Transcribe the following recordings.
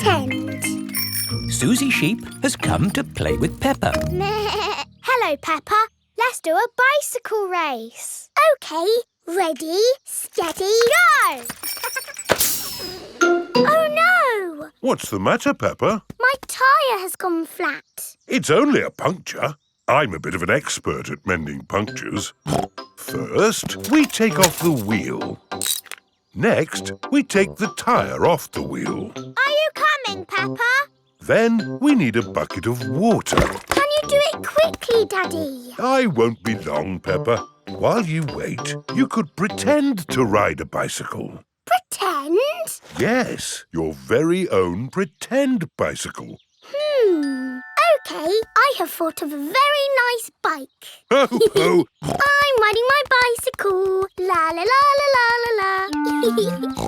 pretend. Susie Sheep has come to play with Peppa. Hello, Peppa. Let's do a bicycle race. OK. Ready, steady, go! Oh, no! What's the matter, Peppa? My tyre has gone flat. It's only a puncture. I'm a bit of an expert at mending punctures. First, we take off the wheel. Next, we take the tyre off the wheel. Are you coming, Peppa? Then we need a bucket of water. Can you do it quickly, Daddy? I won't be long, Peppa. While you wait, you could pretend to ride a bicycle. Pretend? Yes, your very own pretend bicycle. OK, I have thought of a very nice bike. Ho, ho! I'm riding my bicycle. La la la la la la la.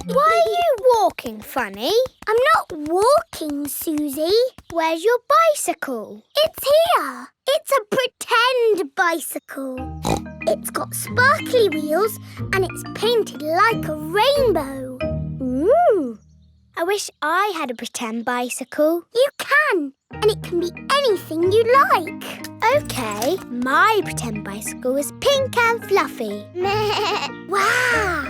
Why are you walking funny? I'm not walking, Susie. Where's your bicycle? It's here. It's a pretend bicycle. It's got sparkly wheels and it's painted like a rainbow. Ooh. I wish I had a pretend bicycle. You can. And it can be anything you like. OK, my pretend bicycle is pink and fluffy. Wow!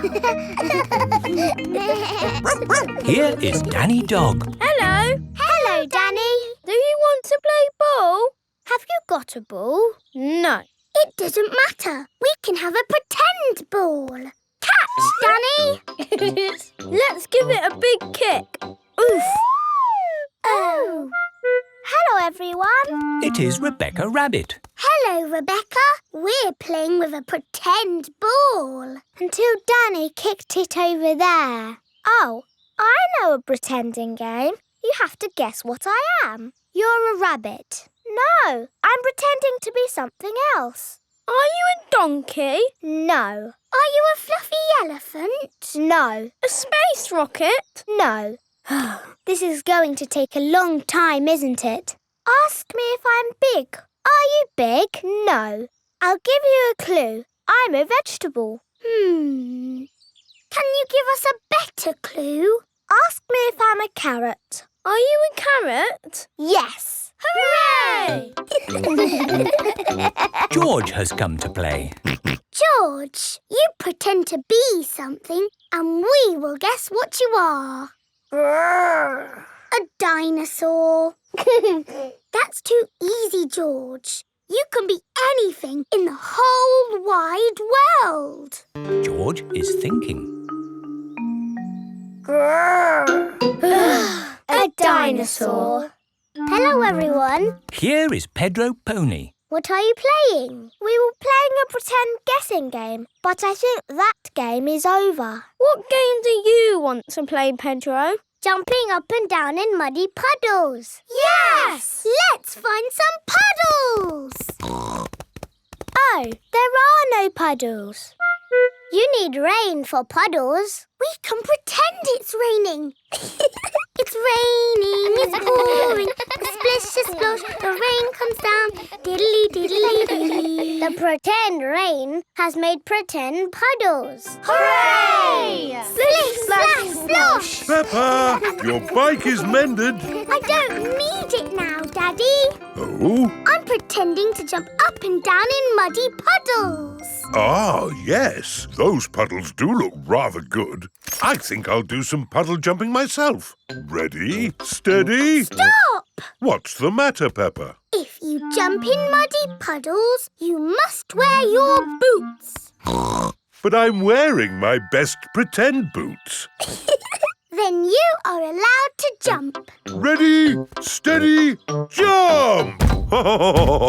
Here is Danny Dog. Hello. Hello, Danny. Do you want to play ball? Have you got a ball? No. It doesn't matter. We can have a pretend ball. Catch, Danny. Let's give it a big kick. Oof. Oh. Hello, everyone. It is Rebecca Rabbit. Hello, Rebecca. We're playing with a pretend ball. Until Danny kicked it over there. Oh, I know a pretending game. You have to guess what I am. You're a rabbit. No, I'm pretending to be something else. Are you a donkey? No. Are you a fluffy elephant? No. A space rocket? No. This is going to take a long time, isn't it? Ask me if I'm big. Are you big? No. I'll give you a clue. I'm a vegetable. Can you give us a better clue? Ask me if I'm a carrot. Are you a carrot? Yes. Hooray! George has come to play. George, you pretend to be something and we will guess what you are. A dinosaur. That's too easy, George. You can be anything in the whole wide world. George is thinking. A dinosaur. Hello, everyone. Here is Pedro Pony. What are you playing? We were playing a pretend guessing game, but I think that game is over. What game do you want to play, Pedro? Jumping up and down in muddy puddles. Yes! Let's find some puddles! Oh, there are no puddles. You need rain for puddles. We can pretend it's raining. It's raining, it's pouring, a splish, a splosh, the rain comes down, diddly diddly diddly. The pretend rain has made pretend puddles. Hooray! Splish, splash, splosh! Peppa, your bike is mended. I don't need it now, Daddy. Oh? I'm pretending to jump up and down in muddy puddles. Ah, yes. Those puddles do look rather good. I think I'll do some puddle jumping myself. Ready, steady. Stop! What's the matter, Peppa? If you jump in muddy puddles, you must wear your boots. But I'm wearing my best pretend boots. Then you are allowed to jump. Ready, steady, jump!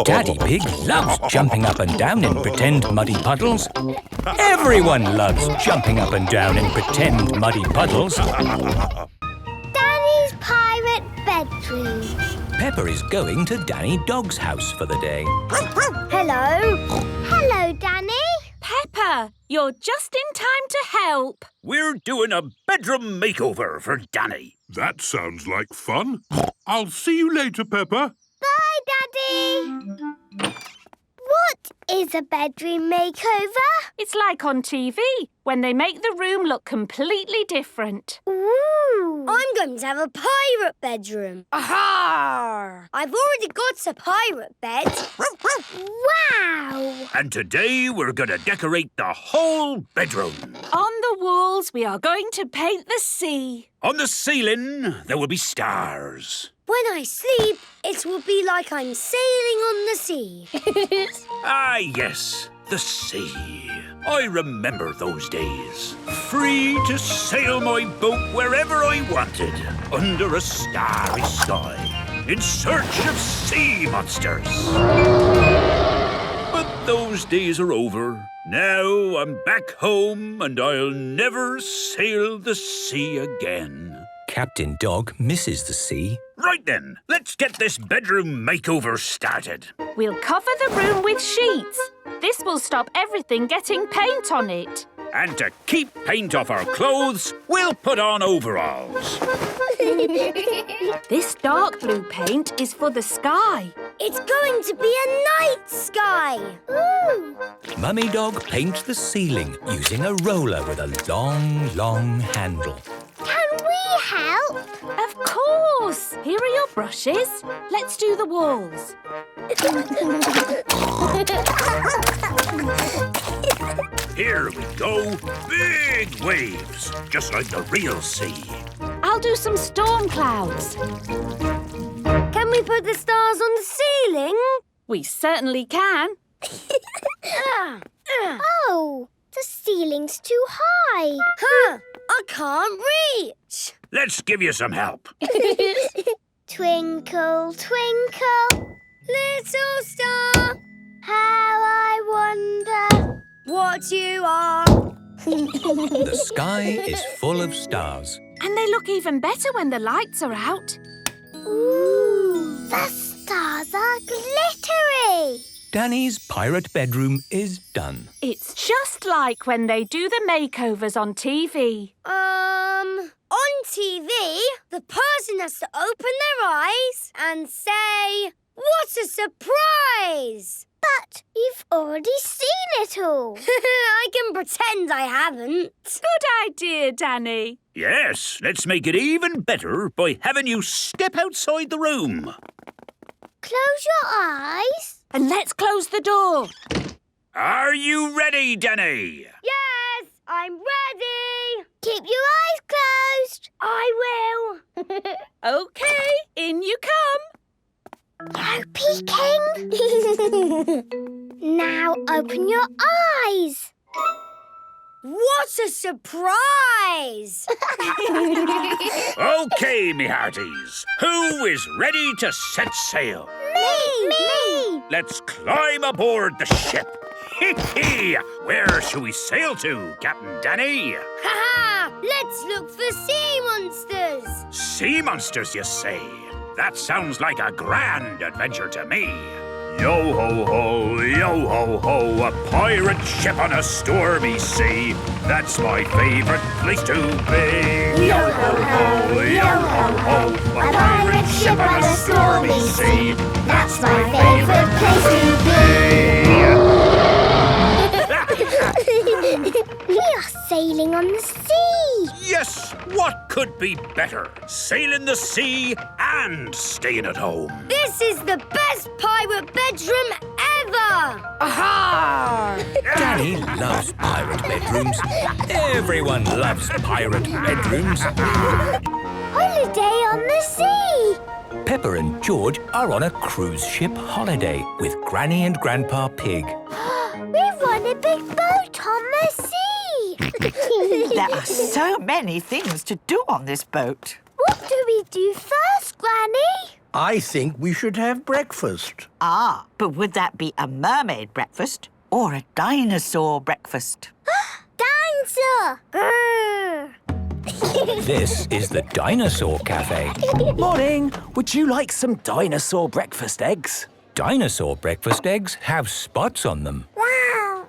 Daddy Pig loves jumping up and down in pretend muddy puddles. Everyone loves jumping up and down in pretend muddy puddles. Danny's pirate bedroom. Peppa is going to Danny Dog's house for the day. Hello. Hello, Danny. Peppa, you're just in time to help. We're doing a bedroom makeover for Danny. That sounds like fun. I'll see you later, Peppa. Bye, Daddy. What is a bedroom makeover? It's like on TV, when they make the room look completely different. Ooh. I'm going to have a pirate bedroom. Aha! I've already got a pirate bed. Wow! And today we're going to decorate the whole bedroom. On the walls, we are going to paint the sea. On the ceiling, there will be stars. When I sleep, it will be like I'm sailing on the sea. Ah, yes, the sea. I remember those days. Free to sail my boat wherever I wanted, under a starry sky, in search of sea monsters. But those days are over. Now I'm back home and I'll never sail the sea again. Captain Dog misses the sea. Right then, let's get this bedroom makeover started. We'll cover the room with sheets. This will stop everything getting paint on it. And to keep paint off our clothes, we'll put on overalls. This dark blue paint is for the sky. It's going to be a night sky. Ooh! Mummy Dog paints the ceiling using a roller with a long, long handle. Can we help? Of course! Here are your brushes. Let's do the walls. Here we go. Big waves, just like the real sea. I'll do some storm clouds. Can we put the stars on the ceiling? We certainly can. Oh, the ceiling's too high. Huh, I can't reach. Let's give you some help. Twinkle, twinkle, Little star, how I wonder what you are. The sky is full of stars. And they look even better when the lights are out. Ooh, the stars are glittery. Danny's pirate bedroom is done. It's just like when they do the makeovers on TV. On TV, the person has to open their eyes and say, "What a surprise!" But you've already seen it all. I can pretend I haven't. Good idea, Danny. Yes, let's make it even better by having you step outside the room. Close your eyes. And let's close the door. Are you ready, Danny? Yes, I'm ready. Keep your eyes closed. I will. OK, in you come. No peeking. Now open your eyes. What a surprise! OK, me hearties. Who is ready to set sail? Me. Let's climb aboard the ship. Hee-hee! Where shall we sail to, Captain Danny? Ha-ha! Let's look for sea monsters. Sea monsters, you say? That sounds like a grand adventure to me. Yo-ho-ho, yo-ho-ho, a pirate ship on a stormy sea. That's my favourite place to be. Yo-ho-ho, yo-ho-ho, a pirate ship on a stormy sea. That's my favourite place to be. We are sailing on the sea. Yes, what could be better? Sailing the sea and staying at home. This is the best pirate bedroom ever! Aha! Danny loves pirate bedrooms. Everyone loves pirate bedrooms. Holiday on the sea. Peppa and George are on a cruise ship holiday with Granny and Grandpa Pig. We've won a big boat on the sea. There are so many things to do on this boat. What do we do first, Granny? I think we should have breakfast. Ah, but would that be a mermaid breakfast or a dinosaur breakfast? Dinosaur. Grrr. This is the Dinosaur Cafe. Morning. Would you like some dinosaur breakfast eggs? Dinosaur breakfast eggs have spots on them. Wow.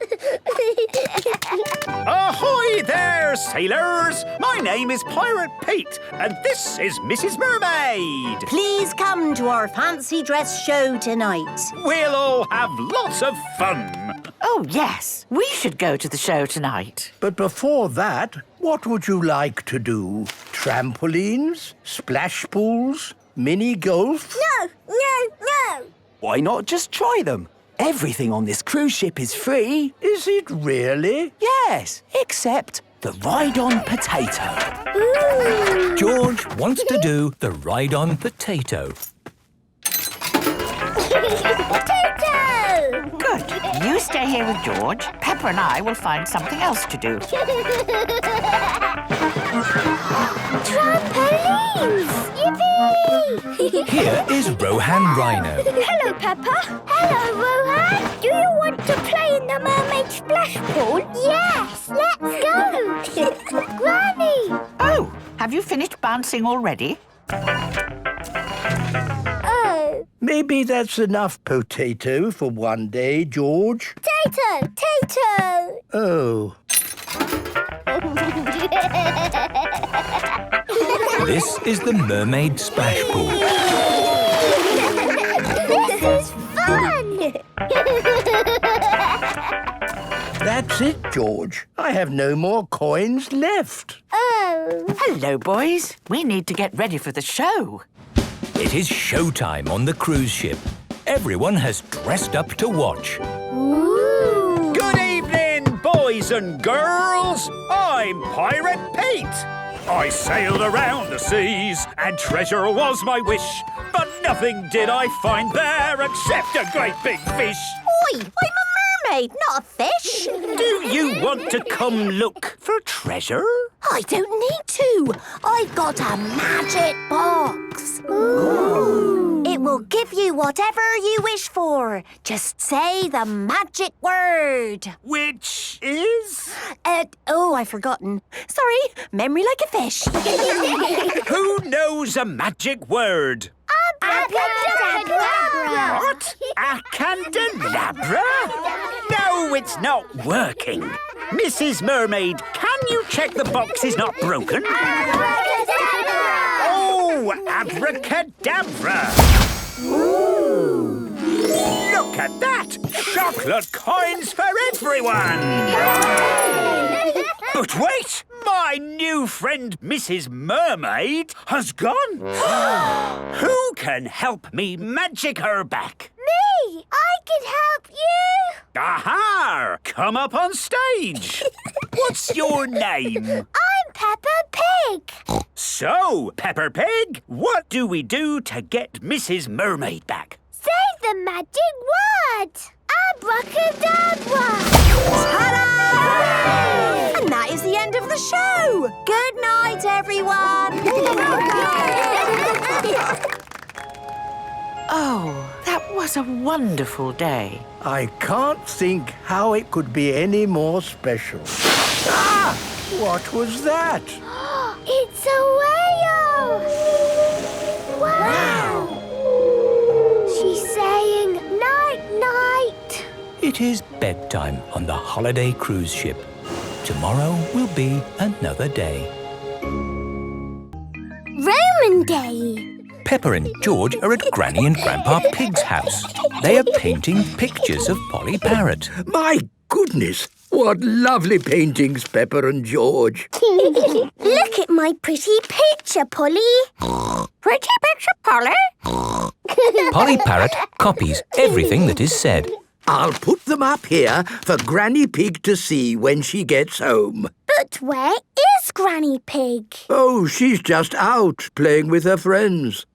Ahoy there, sailors! My name is Pirate Pete, and this is Mrs. Mermaid. Please come to our fancy dress show tonight. We'll all have lots of fun. Oh, yes. We should go to the show tonight. But before that, What would you like to do? Trampolines? Splash pools? Mini golf? No, no, no. Why not just try them? Everything on this cruise ship is free. Is it really? Yes, except the ride-on potato. Ooh. George wants to do the ride-on potato. Potato! Good. You stay here with George. Peppa and I will find something else to do. Trampolines! Yippee! Here is Rohan Rhino. Hello, Peppa. Hello, Rohan. Do you want to play in the mermaid splash pool? Yes, let's go. Granny! Oh, have you finished bouncing already? Oh. Maybe that's enough potato for one day, George. Tato! Tato! Oh. This is the mermaid splash pool. This is fun! That's it, George. I have no more coins left. Oh. Hello, boys. We need to get ready for the show. It is showtime on the cruise ship. Everyone has dressed up to watch. Ooh. Good evening, boys and girls. I'm Pirate Pete. I sailed around the seas, and treasure was my wish. But nothing did I find there except a great big fish. Oi, I'm a mermaid, not a fish. Do you want to come look for treasure? I don't need to. I've got a magic box. Ooh. It will give you whatever you wish for. Just say the magic word. Which is? I've forgotten. Sorry, memory like a fish. Who knows a magic word? Abracadabra! What? A candelabra? No, it's not working. Mrs. Mermaid, can you check the box is not broken? Oh, abracadabra! Ooh. Look at that! Chocolate coins for everyone! But wait! My new friend Mrs. Mermaid has gone! Who can help me magic her back? Me! I can help you! Aha! Come up on stage! What's your name? I'm Peppa Pig! So, Peppa Pig, what do we do to get Mrs. Mermaid back? Say the magic word! Abracadabra! Ta-da! And that is the end of the show. Good night, everyone. Oh, that was a wonderful day. I can't think how it could be any more special. Ah! What was that? It's a whale! Wow! She's saying night-night. It is bedtime on the holiday cruise ship. Tomorrow will be another day. Roman Day. Peppa and George are at Granny and Grandpa Pig's house. They are painting pictures of Polly Parrot. My goodness, what lovely paintings, Peppa and George. Look at my pretty picture, Polly. Pretty picture, Polly. Polly Parrot copies everything that is said. I'll put them up here for Granny Pig to see when she gets home. But where is Granny Pig? Oh, she's just out playing with her friends.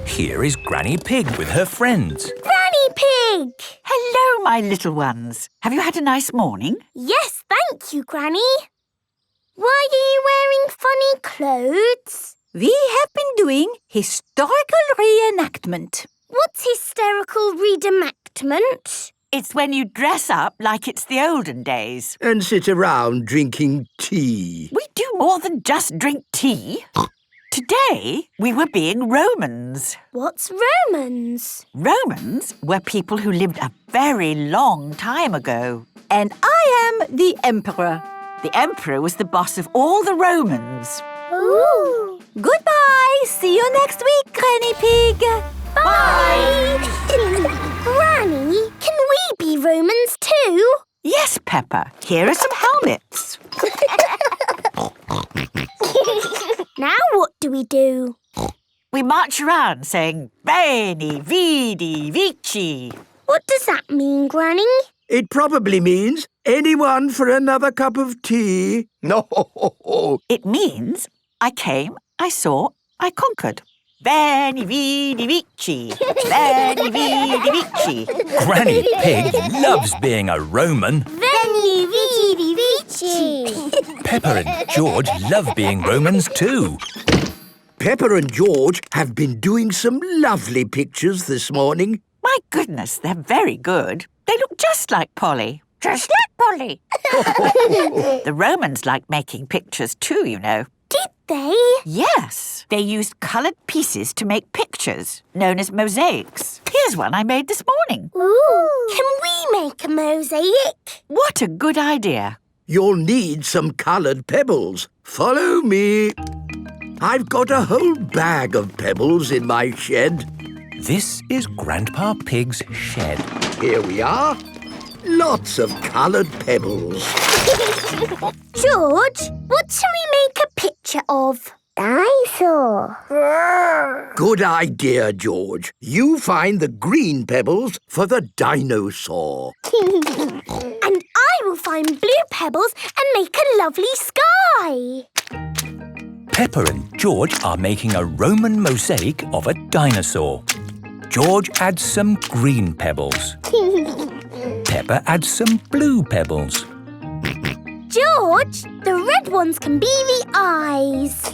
Here is Granny Pig with her friends. Granny Pig! Hello, my little ones. Have you had a nice morning? Yes, thank you, Granny. Why are you wearing funny clothes? We have been doing historical reenactment. What's hysterical reenactment? It's when you dress up like it's the olden days. And sit around drinking tea. We do more than just drink tea. Today, we were being Romans. What's Romans? Romans were people who lived a very long time ago. And I am the emperor. The emperor was the boss of all the Romans. Ooh. Goodbye. See you next week, Granny Pig. Bye! Granny, can we be Romans too? Yes, Peppa. Here are some helmets. do we do? We march around saying, Veni, Vidi, Vici. What does that mean, Granny? It probably means anyone for another cup of tea. No. It means I came, I saw, I conquered. Veni, Vidi, Vici. Veni, Vidi, Vici. Granny Pig loves being a Roman. Veni, vidi, vici. Peppa and George love being Romans too. Peppa and George have been doing some lovely pictures this morning. My goodness, they're very good. They look just like Polly. Just like Polly. The Romans liked making pictures too, you know. Did they? Yes. They used coloured pieces to make pictures, known as mosaics. Here's one I made this morning. Ooh. Can we make a mosaic? What a good idea. You'll need some coloured pebbles. Follow me. I've got a whole bag of pebbles in my shed. This is Grandpa Pig's shed. Here we are. Lots of coloured pebbles. George, what shall we make a picture of? Dinosaur. Good idea, George. You find the green pebbles for the dinosaur. And I will find blue pebbles and make a lovely sky. Peppa and George are making a Roman mosaic of a dinosaur. George adds some green pebbles. Peppa adds some blue pebbles. George, the red ones can be the eyes.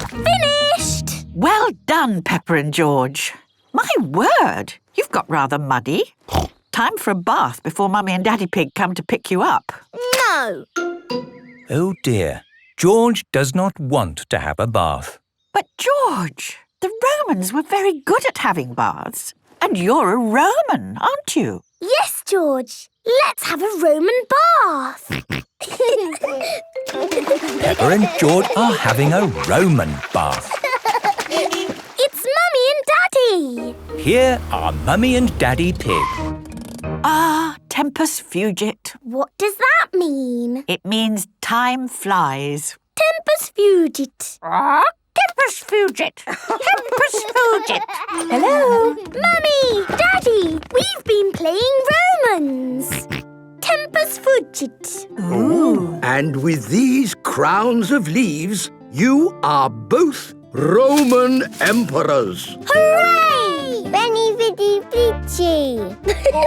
Finished! Well done, Peppa and George. My word, you've got rather muddy. Time for a bath before Mummy and Daddy Pig come to pick you up. No. Oh dear, George does not want to have a bath. But George, the Romans were very good at having baths. And you're a Roman, aren't you? Yes, George. Let's have a Roman bath. Peppa and George are having a Roman bath. It's Mummy and Daddy. Here are Mummy and Daddy Pig. Ah, tempus fugit. What does that mean? It means time flies. Tempus fugit. Tempus fugit. Tempus fugit. Hello? Mummy, Daddy, we've been playing Romans. Tempus fugit. Ooh. And with these crowns of leaves, you are both Roman emperors. Hooray! Veni, vidi, vici.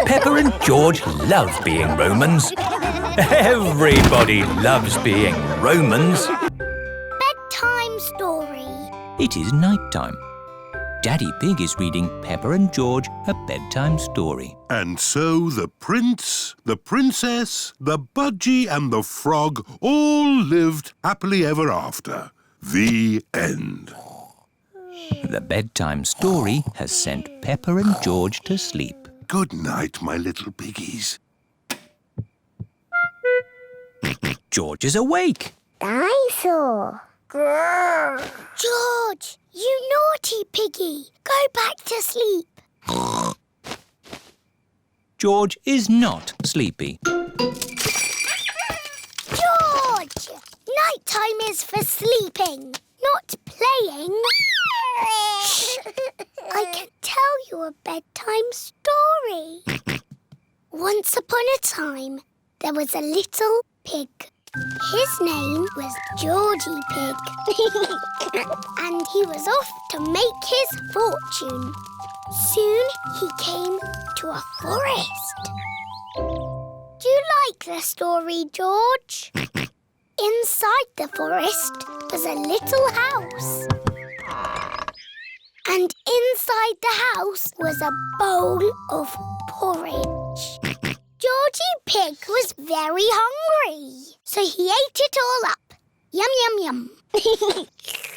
Peppa and George love being Romans. Everybody loves being Romans. Bedtime story. It is night time. Daddy Pig is reading Peppa and George a bedtime story. And so the prince, the princess, the budgie and the frog all lived happily ever after. The end. The bedtime story has sent Peppa and George to sleep. Good night, my little piggies. George is awake. Dinosaur. George, you naughty piggy. Go back to sleep. George is not sleepy. George! Nighttime is for sleeping, not playing. Shh! I can tell you a bedtime story. Once upon a time, there was a little pig. His name was Georgie Pig. And he was off to make his fortune. Soon he came to a forest. Do you like the story, George? Inside the forest was a little house. And inside the house was a bowl of porridge. Georgie Pig was very hungry, so he ate it all up. Yum, yum, yum.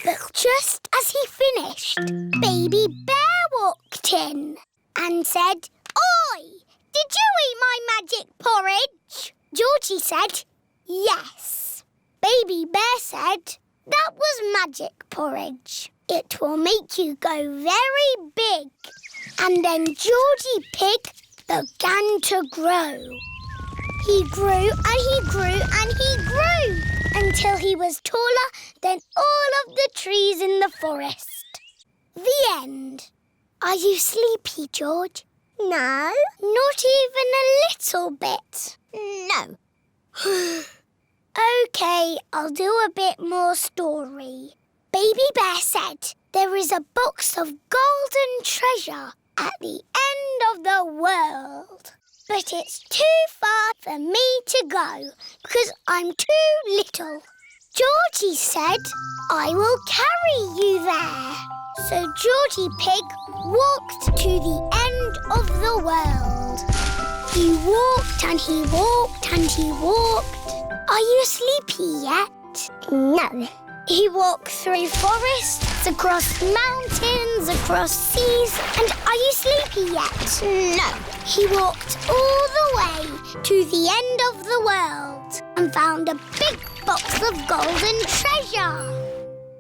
But just as he finished, Baby Bear walked in and said, "Oi, did you eat my magic porridge?" Georgie said, "Yes." Baby Bear said, "That was magic porridge. It will make you go very big." And then Georgie Pig began to grow. He grew and he grew and he grew. And until he was taller than all of the trees in the forest. The end. Are you sleepy, George? No. Not even a little bit? No. OK, I'll do a bit more story. Baby Bear said there is a box of golden treasure at the end of the world. But it's too far for me to go because I'm too little. Georgie said I will carry you there. So Georgie Pig walked to the end of the world. He walked and he walked and he walked. Are you sleepy yet? No. He walked through forests, across mountains, across seas. And are you sleepy yet? No. He walked all the way to the end of the world and found a big box of golden treasure.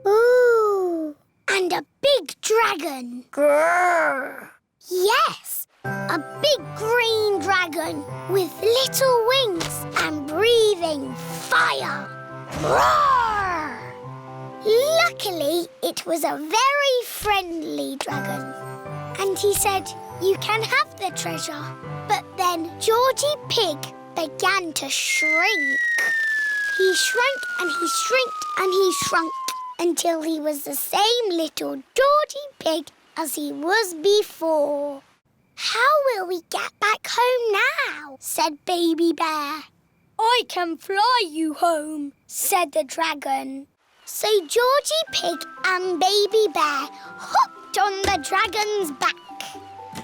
Ooh. And a big dragon. Grrr. Yes, a big green dragon with little wings and breathing fire. Roar! Luckily, it was a very friendly dragon. And he said, you can have the treasure. But then Georgie Pig began to shrink. He shrank and he shrinked and he shrunk until he was the same little Georgie Pig as he was before. How will we get back home now? Said Baby Bear. I can fly you home, said the dragon. So Georgie Pig and Baby Bear hopped on the dragon's back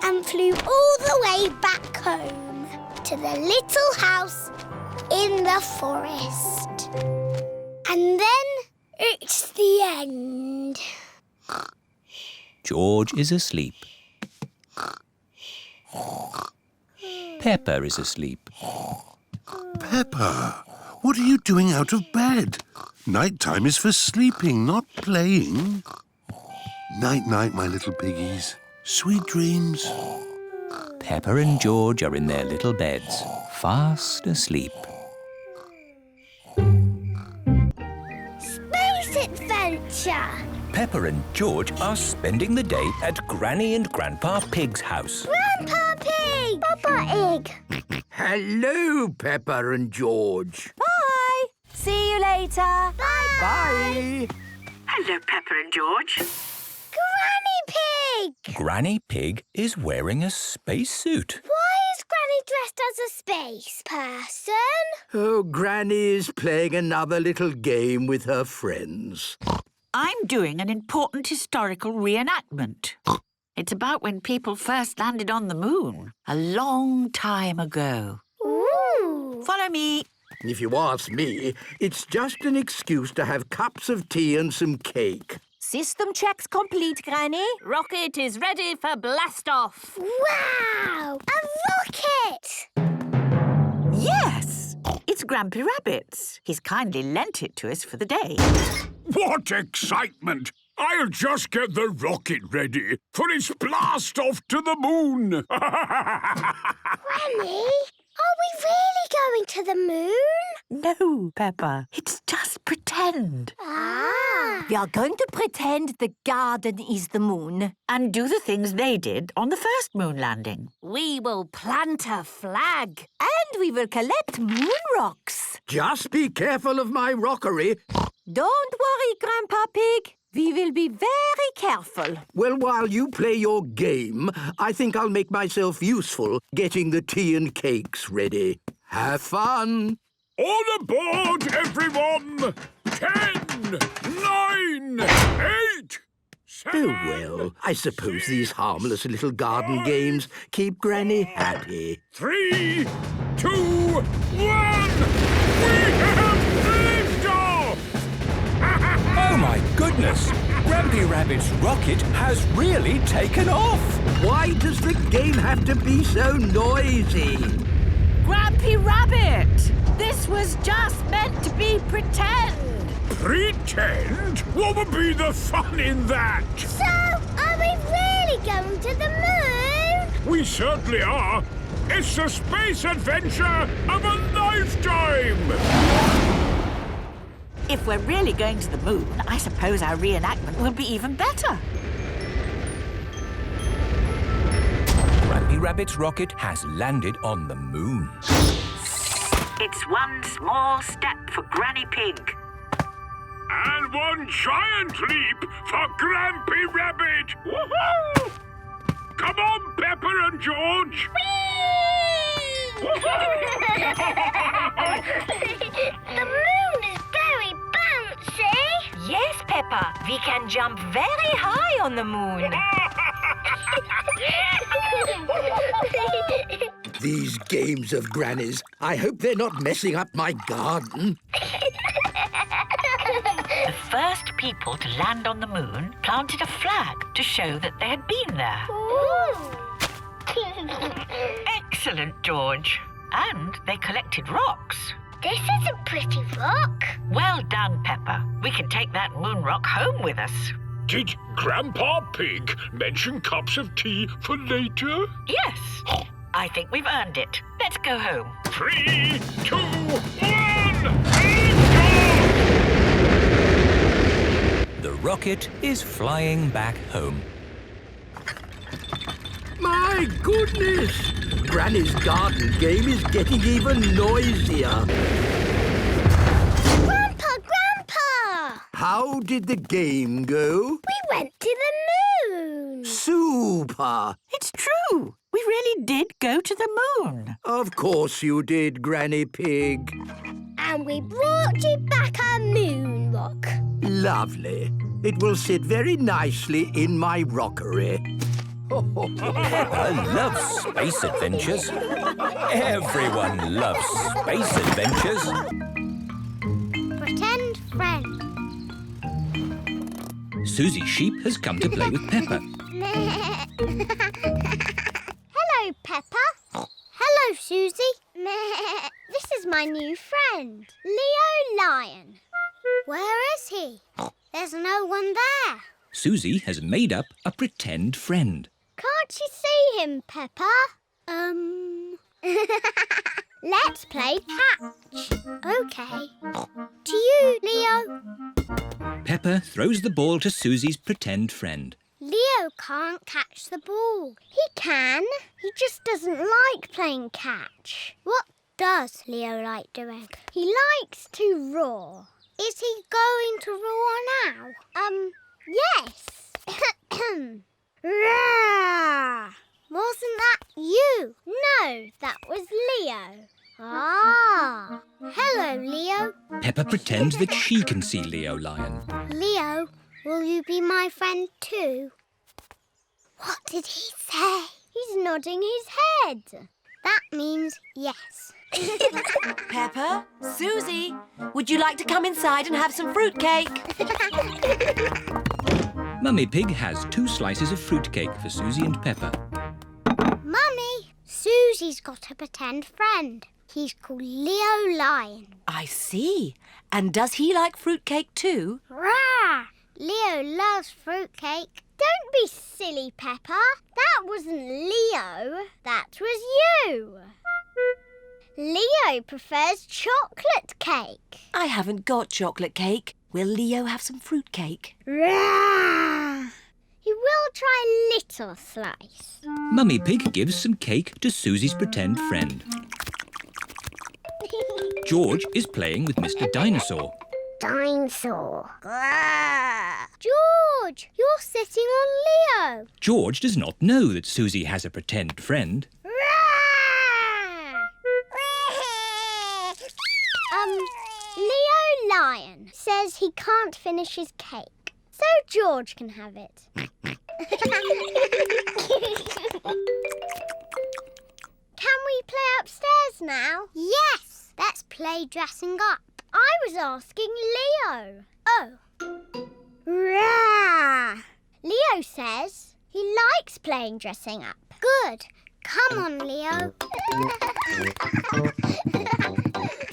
and flew all the way back home to the little house in the forest. And then it's the end. George is asleep. Peppa is asleep. Peppa, what are you doing out of bed? Night-time is for sleeping, not playing. Night-night, my little piggies. Sweet dreams. Peppa and George are in their little beds, fast asleep. Space adventure! Peppa and George are spending the day at Granny and Grandpa Pig's house. Grandpa Pig! Papa Egg! Hello, Peppa and George. Bye. See you later. Bye! Bye. Hello, Peppa and George. Granny Pig! Granny Pig is wearing a spacesuit. Why is Granny dressed as a space person? Oh, Granny's playing another little game with her friends. I'm doing an important historical reenactment. It's about when people first landed on the moon, a long time ago. Ooh! Follow me. If you ask me, it's just an excuse to have cups of tea and some cake. System checks complete, Granny. Rocket is ready for blast-off. Wow! A rocket! Yes, it's Grampy Rabbit's. He's kindly lent it to us for the day. What excitement! I'll just get the rocket ready for its blast off to the moon. Granny, are we really going to the moon? No, Peppa, it's just pretend. Ah! We are going to pretend the garden is the moon. And do the things they did on the first moon landing. We will plant a flag. And we will collect moon rocks. Just be careful of my rockery. Don't worry, Grandpa Pig. We will be very careful. Well, while you play your game, I think I'll make myself useful getting the tea and cakes ready. Have fun. All aboard, everyone! 10, 9, 8, 7... Oh, well, I suppose these harmless little garden games keep Granny happy. 3, 2, 1... We have liftoff! Oh, my goodness! Grampy Rabbit's rocket has really taken off! Why does the game have to be so noisy? Grampy Rabbit! This was just meant to be pretend. Pretend? What would be the fun in that? So, are we really going to the moon? We certainly are. It's the space adventure of a lifetime! If we're really going to the moon, I suppose our reenactment will be even better. Grampy Rabbit's rocket has landed on the moon. It's one small step for Granny Pig. And one giant leap for Grampy Rabbit! Woohoo! Come on, Peppa and George! The moon is very bouncy. Yes, Peppa. We can jump very high on the moon. These games of grannies. I hope they're not messing up my garden. The first people to land on the moon planted a flag to show that they had been there. Excellent, George. And they collected rocks. This is a pretty rock. Well done, Peppa. We can take that moon rock home with us. Did Grandpa Pig mention cups of tea for later? Yes. I think we've earned it. Let's go home. 3, 2, 1, The rocket is flying back home. My goodness! Granny's garden game is getting even noisier. Grandpa! How did the game go? We went to the moon. Super! It's true. We really did go to the moon. Of course you did, Granny Pig. And we brought you back a moon rock. Lovely. It will sit very nicely in my rockery. Peppa loves space adventures. Everyone loves space adventures. Pretend friend. Susie Sheep has come to play with Peppa. Hello, Peppa. Hello, Susie. This is my new friend, Leo Lion. Where is he? There's no one there. Susie has made up a pretend friend. Can't you see him, Peppa? Let's play catch. OK. To you, Leo. Peppa throws the ball to Susie's pretend friend. Leo can't catch the ball. He can. He just doesn't like playing catch. What does Leo like doing? He likes to roar. Is he going to roar now? Yes. Roar! Wasn't that you? No, that was Leo. Ah. Hello, Leo. Peppa pretends that she can see Leo Lion. Leo, will you be my friend too? What did he say? He's nodding his head. That means yes. Peppa, Susie, would you like to come inside and have some fruitcake? Mummy Pig has 2 slices of fruitcake for Susie and Peppa. Mummy, Susie's got a pretend friend. He's called Leo Lion. I see. And does he like fruitcake too? Rah! Leo loves fruitcake. Don't be silly, Peppa. That wasn't Leo. That was you. Leo prefers chocolate cake. I haven't got chocolate cake. Will Leo have some fruitcake? Rah! He will try a little slice. Mummy Pig gives some cake to Susie's pretend friend. George is playing with Mr. Dinosaur. Dinosaur. George, you're sitting on Leo. George does not know that Susie has a pretend friend. Leo Lion says he can't finish his cake, so George can have it. Can we play upstairs now? Yes, let's play dressing up. I was asking Leo. Oh. Rah! Leo says he likes playing dressing up. Good. Come on, Leo.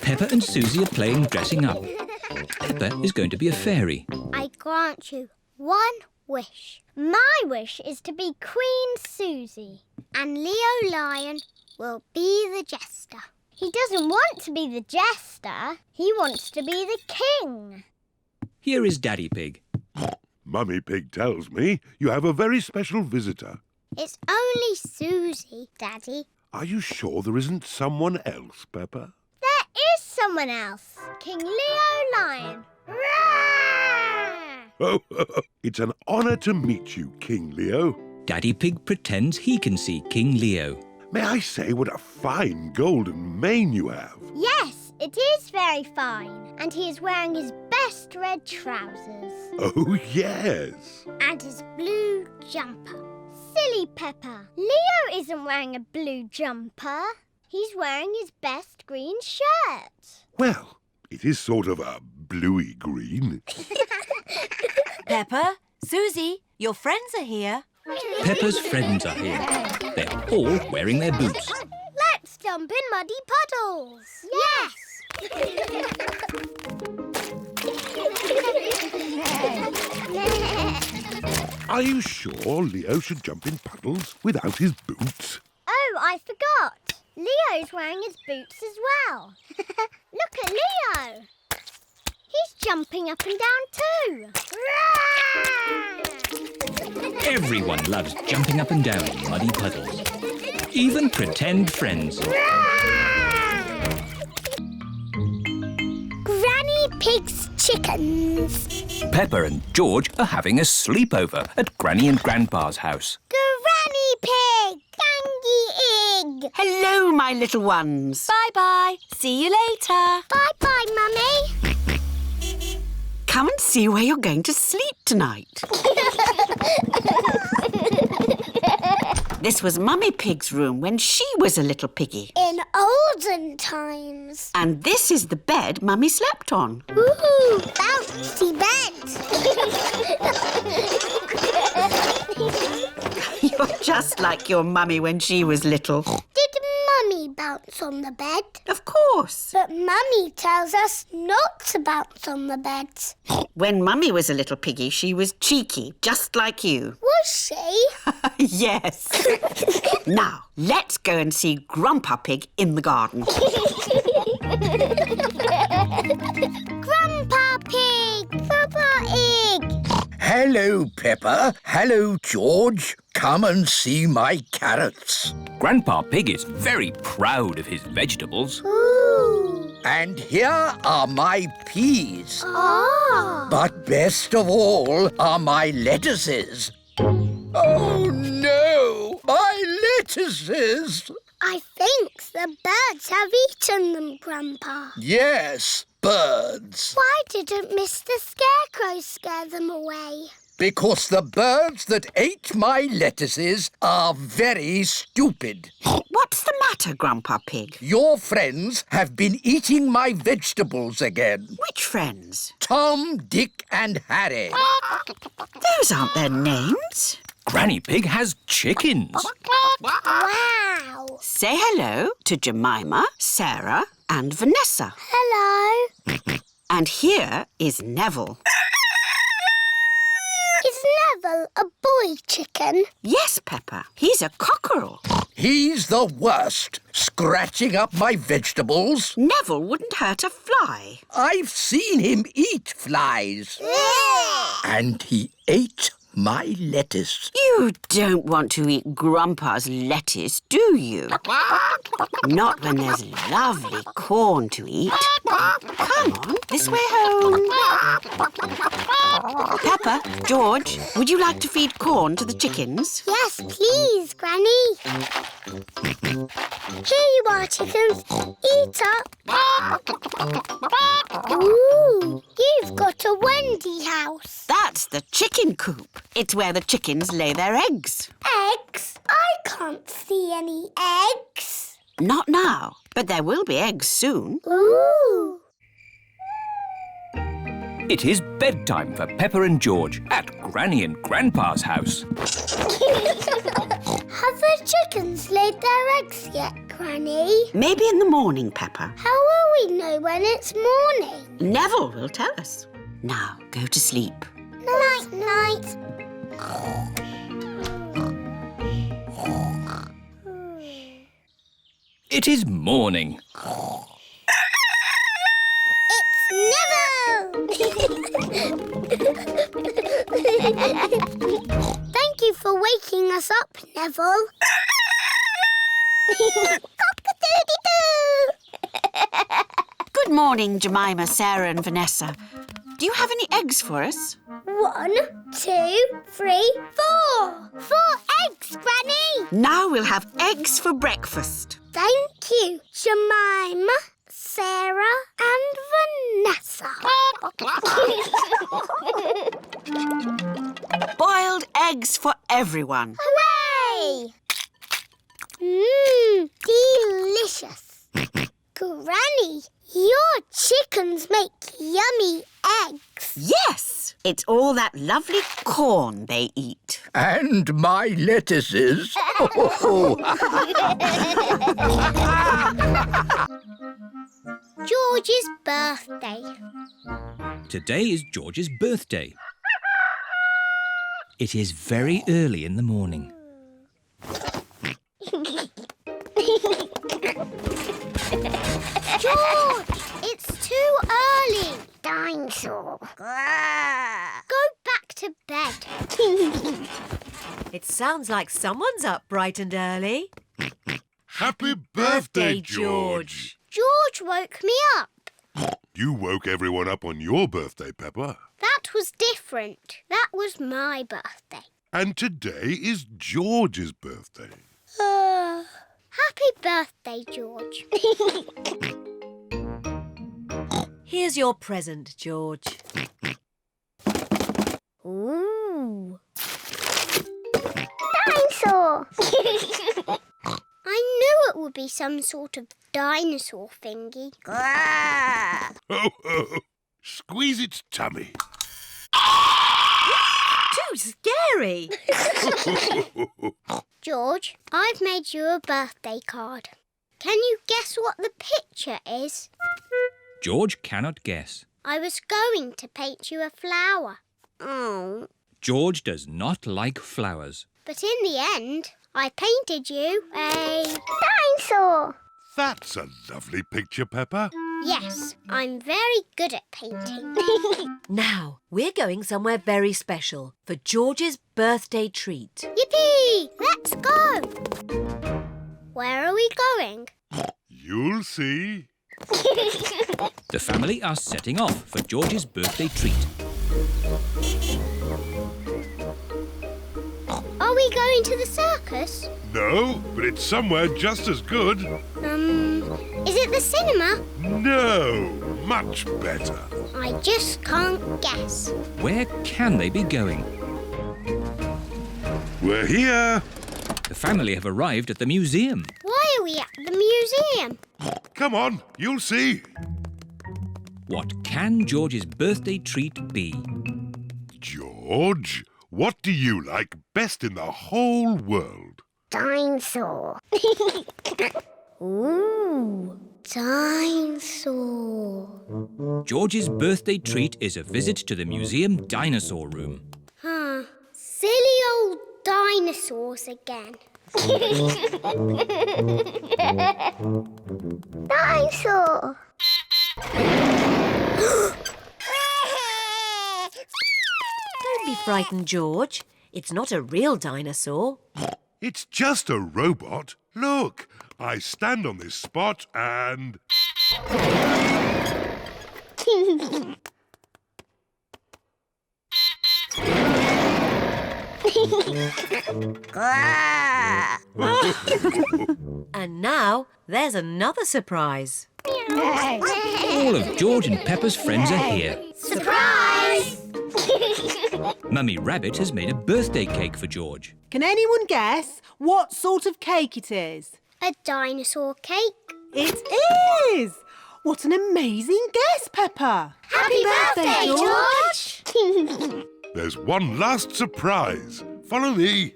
Peppa and Susie are playing dressing up. Peppa is going to be a fairy. I grant you one wish. My wish is to be Queen Susie, and Leo Lion will be the jester. He doesn't want to be the jester. He wants to be the king. Here is Daddy Pig. Mummy Pig tells me you have a very special visitor. It's only Susie, Daddy. Are you sure there isn't someone else, Peppa? There is someone else. King Leo Lion. Roar! Oh, it's an honour to meet you, King Leo. Daddy Pig pretends he can see King Leo. May I say what a fine golden mane you have? Yes, it is very fine. And he is wearing his best red trousers. Oh, yes. And his blue jumper. Silly Peppa. Leo isn't wearing a blue jumper. He's wearing his best green shirt. Well, it is sort of a bluey green. Peppa, Susie, your friends are here. Peppa's friends are here. They're all wearing their boots. Let's jump in muddy puddles. Yes. Are you sure Leo should jump in puddles without his boots? Oh, I forgot. Leo's wearing his boots as well. Look at Leo. He's jumping up and down too. Everyone loves jumping up and down in muddy puddles. Even pretend friends. Granny Pig's chickens. Peppa and George are having a sleepover at Granny and Grandpa's house. Granny Pig! Gangy Egg! Hello, my little ones. Bye-bye. See you later. Bye-bye, Mummy. Come and see where you're going to sleep tonight. This was Mummy Pig's room when she was a little piggy. In olden times. And this is the bed Mummy slept on. Ooh, bouncy bed. You're just like your mummy when she was little. Did Mummy bounce on the bed? Of course. But Mummy tells us not to bounce on the bed. When Mummy was a little piggy, she was cheeky, just like you. Was she? Yes. Now, let's go and see Grandpa Pig in the garden. Grandpa Pig! Peppa Egg! Hello, Peppa. Hello, George. Come and see my carrots. Grandpa Pig is very proud of his vegetables. Ooh! And here are my peas. Ah! But best of all are my lettuces. Oh, no! My lettuces! I think the birds have eaten them, Grandpa. Yes, birds. Why didn't Mr. Scarecrow scare them away? Because the birds that ate my lettuces are very stupid. What's the matter, Grandpa Pig? Your friends have been eating my vegetables again. Which friends? Tom, Dick and Harry. Those aren't their names. Granny Pig has chickens. Wow! Say hello to Jemima, Sarah and Vanessa. Hello. And here is Neville. Is Neville a boy chicken? Yes, Peppa. He's a cockerel. He's the worst, scratching up my vegetables. Neville wouldn't hurt a fly. I've seen him eat flies. And he ate my lettuce. You don't want to eat Grandpa's lettuce, do you? Not when there's lovely corn to eat. Come on, this way home. Peppa, George, would you like to feed corn to the chickens? Yes, please, Granny. Here you are, chickens. Eat up. Ooh, you've got a Wendy house. That's the chicken coop. It's where the chickens lay their eggs. Eggs? I can't see any eggs. Not now, but there will be eggs soon. Ooh. It is bedtime for Peppa and George at Granny and Grandpa's house. Have the chickens laid their eggs yet, Granny? Maybe in the morning, Peppa. How will we know when it's morning? Neville will tell us. Now, go to sleep. Night, night. It is morning. Thank you for waking us up, Neville. Cock-a-doodle-doo! Good morning, Jemima, Sarah and Vanessa. Do you have any eggs for us? 1, 2, 3, 4. 4 eggs, Granny. Now we'll have eggs for breakfast. Thank you, Jemima, Sarah and Vanessa. Boiled eggs for everyone. Hooray! Delicious. Granny, your chickens make yummy eggs. Yes! It's all that lovely corn they eat. And my lettuces. George's birthday. Today is George's birthday. It is very early in the morning. George, it's too early. Dinosaur. Go back to bed. It sounds like someone's up bright and early. Happy birthday, George! George woke me up. You woke everyone up on your birthday, Peppa. That was different. That was my birthday. And today is George's birthday. Happy birthday, George. Here's your present, George. Ooh. Dinosaur! I knew it would be some sort of dinosaur thingy. Ho, ho! Squeeze its tummy. Too scary! George, I've made you a birthday card. Can you guess what the picture is? George cannot guess. I was going to paint you a flower. Oh. George does not like flowers. But in the end, I painted you a dinosaur. That's a lovely picture, Peppa. Yes, I'm very good at painting. Now, we're going somewhere very special for George's birthday treat. Yippee! Let's go! Where are we going? You'll see. The family are setting off for George's birthday treat. Are we going to the circus? No, but it's somewhere just as good. Is it the cinema? No, much better. I just can't guess. Where can they be going? We're here. The family have arrived at the museum. Why are we at the museum? Come on, you'll see. What can George's birthday treat be? George, what do you like best in the whole world? Dinosaur. Ooh, dinosaur. George's birthday treat is a visit to the museum dinosaur room. Silly old dinosaurs again. Dinosaur. Don't be frightened, George. It's not a real dinosaur. It's just a robot. Look, I stand on this spot and... And now, there's another surprise. All of George and Peppa's friends are here. Surprise! Mummy Rabbit has made a birthday cake for George. Can anyone guess what sort of cake it is? A dinosaur cake. It is! What an amazing guess, Peppa! Happy birthday, George! There's one last surprise. Follow me.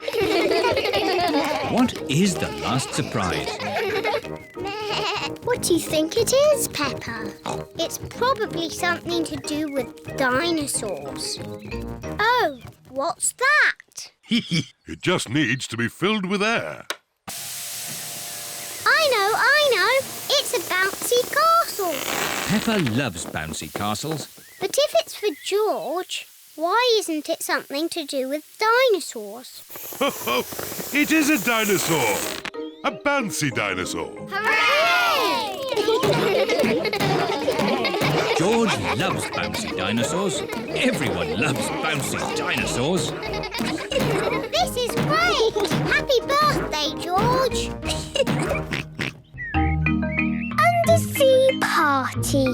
What is the last surprise? What do you think it is, Peppa? It's probably something to do with dinosaurs. Oh, what's that? It just needs to be filled with air. I know! It's a bouncy castle. Peppa loves bouncy castles. But if it's for George, Why isn't it something to do with dinosaurs? It is a dinosaur. A bouncy dinosaur. Hooray! George loves bouncy dinosaurs. Everyone loves bouncy dinosaurs. This is great! Happy birthday, George! Undersea Party.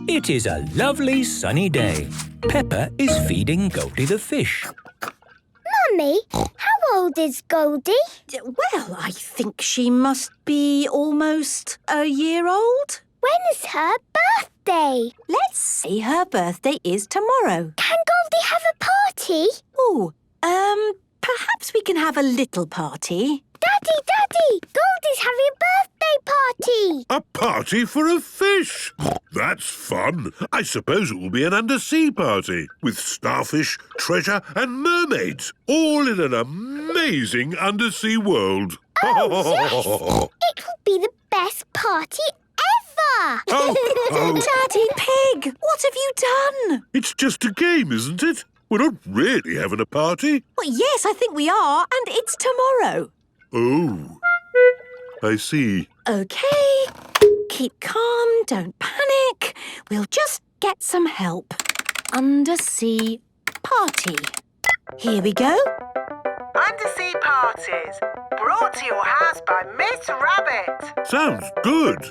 It is a lovely sunny day. Peppa is feeding Goldie the fish. Mummy, how old is Goldie? Well, I think she must be almost a year old. When is her birthday? Let's say her birthday is tomorrow. Can Goldie have a party? Oh, perhaps we can have a little party. Daddy! Goldie's having a birthday party! A party for a fish. That's fun. I suppose it will be an undersea party with starfish, treasure and mermaids, all in an amazing undersea world. Oh, yes! It will be the best party ever! Daddy Pig, what have you done? It's just a game, isn't it? We're not really having a party. Well, yes, I think we are, and it's tomorrow. Oh, I see. OK, keep calm, don't panic. We'll just get some help. Undersea Party. Here we go. Undersea Parties, brought to your house by Miss Rabbit. Sounds good.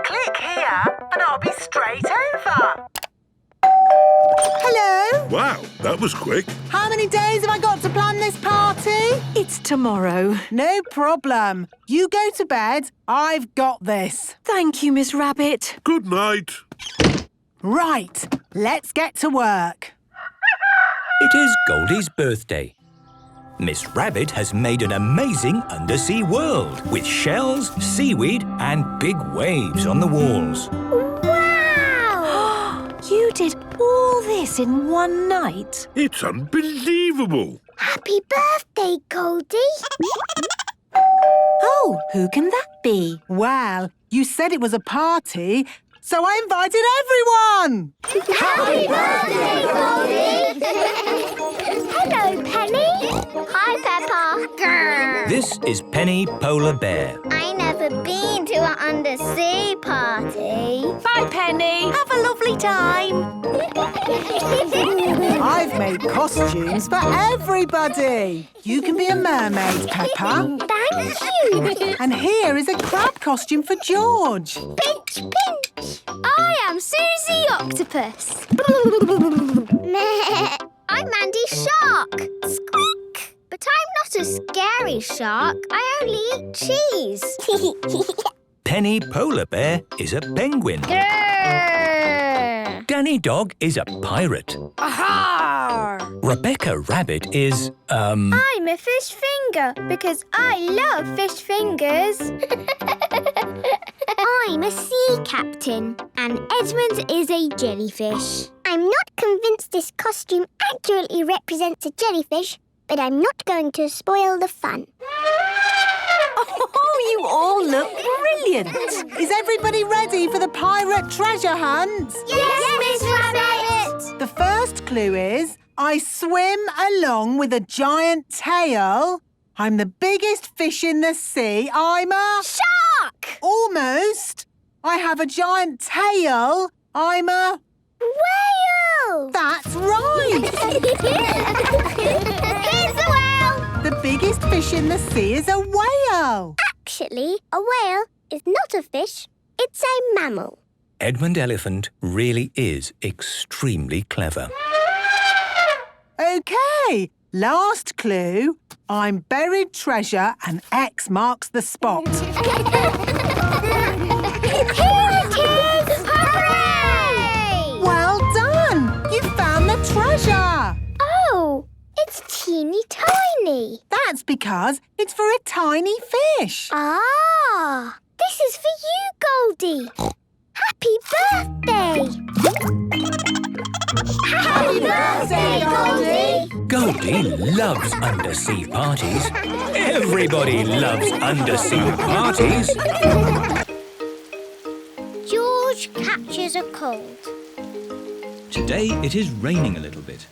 Click here and I'll be straight over. Hello? Wow, that was quick. How many days have I got to plan this party? It's tomorrow. No problem. You go to bed. I've got this. Thank you, Miss Rabbit. Good night. Right, let's get to work. It is Goldie's birthday. Miss Rabbit has made an amazing undersea world with shells, seaweed and big waves on the walls. Wow! You did all this in one night? It's unbelievable. Happy birthday, Goldie! Oh, who can that be? Well, you said it was a party, so I invited everyone! Happy birthday, Goldie! Hello, Penny. Hi, Peppa. This is Penny Polar Bear. I never been to an undersea party. Bye, Penny. Have a lovely time. I've made costumes for everybody. You can be a mermaid, Peppa. Thank you. And here is a crab costume for George. Pinch, pinch. I am Susie Octopus. I'm Mandy Shark. Squeak. But I'm not a scary shark. I only eat cheese. Penny Polar Bear is a penguin. Grrr. Danny Dog is a pirate. Aha! Rebecca Rabbit is, I'm a fish finger because I love fish fingers. I'm a sea captain and Edmund is a jellyfish. I'm not convinced this costume accurately represents a jellyfish, but I'm not going to spoil the fun. Oh, you all look brilliant. Is everybody ready for the pirate treasure hunt? Yes, Miss Rabbit! The first clue is, I swim along with a giant tail. I'm the biggest fish in the sea. I'm a... Shark! Almost. I have a giant tail. I'm a... Whale! That's right. Here's the whale! The biggest fish in the sea is a whale. Actually, a whale is not a fish. It's a mammal. Edmund Elephant really is extremely clever. OK, last clue. I'm buried treasure and X marks the spot. Here it is! Hooray! Well done! You found the treasure! Oh, it's teeny tiny. That's because it's for a tiny fish. Ah, this is for you, Goldie. Happy birthday! Happy birthday, Goldie! Goldie loves undersea parties. Everybody loves undersea parties. George catches a cold. Today it is raining a little bit.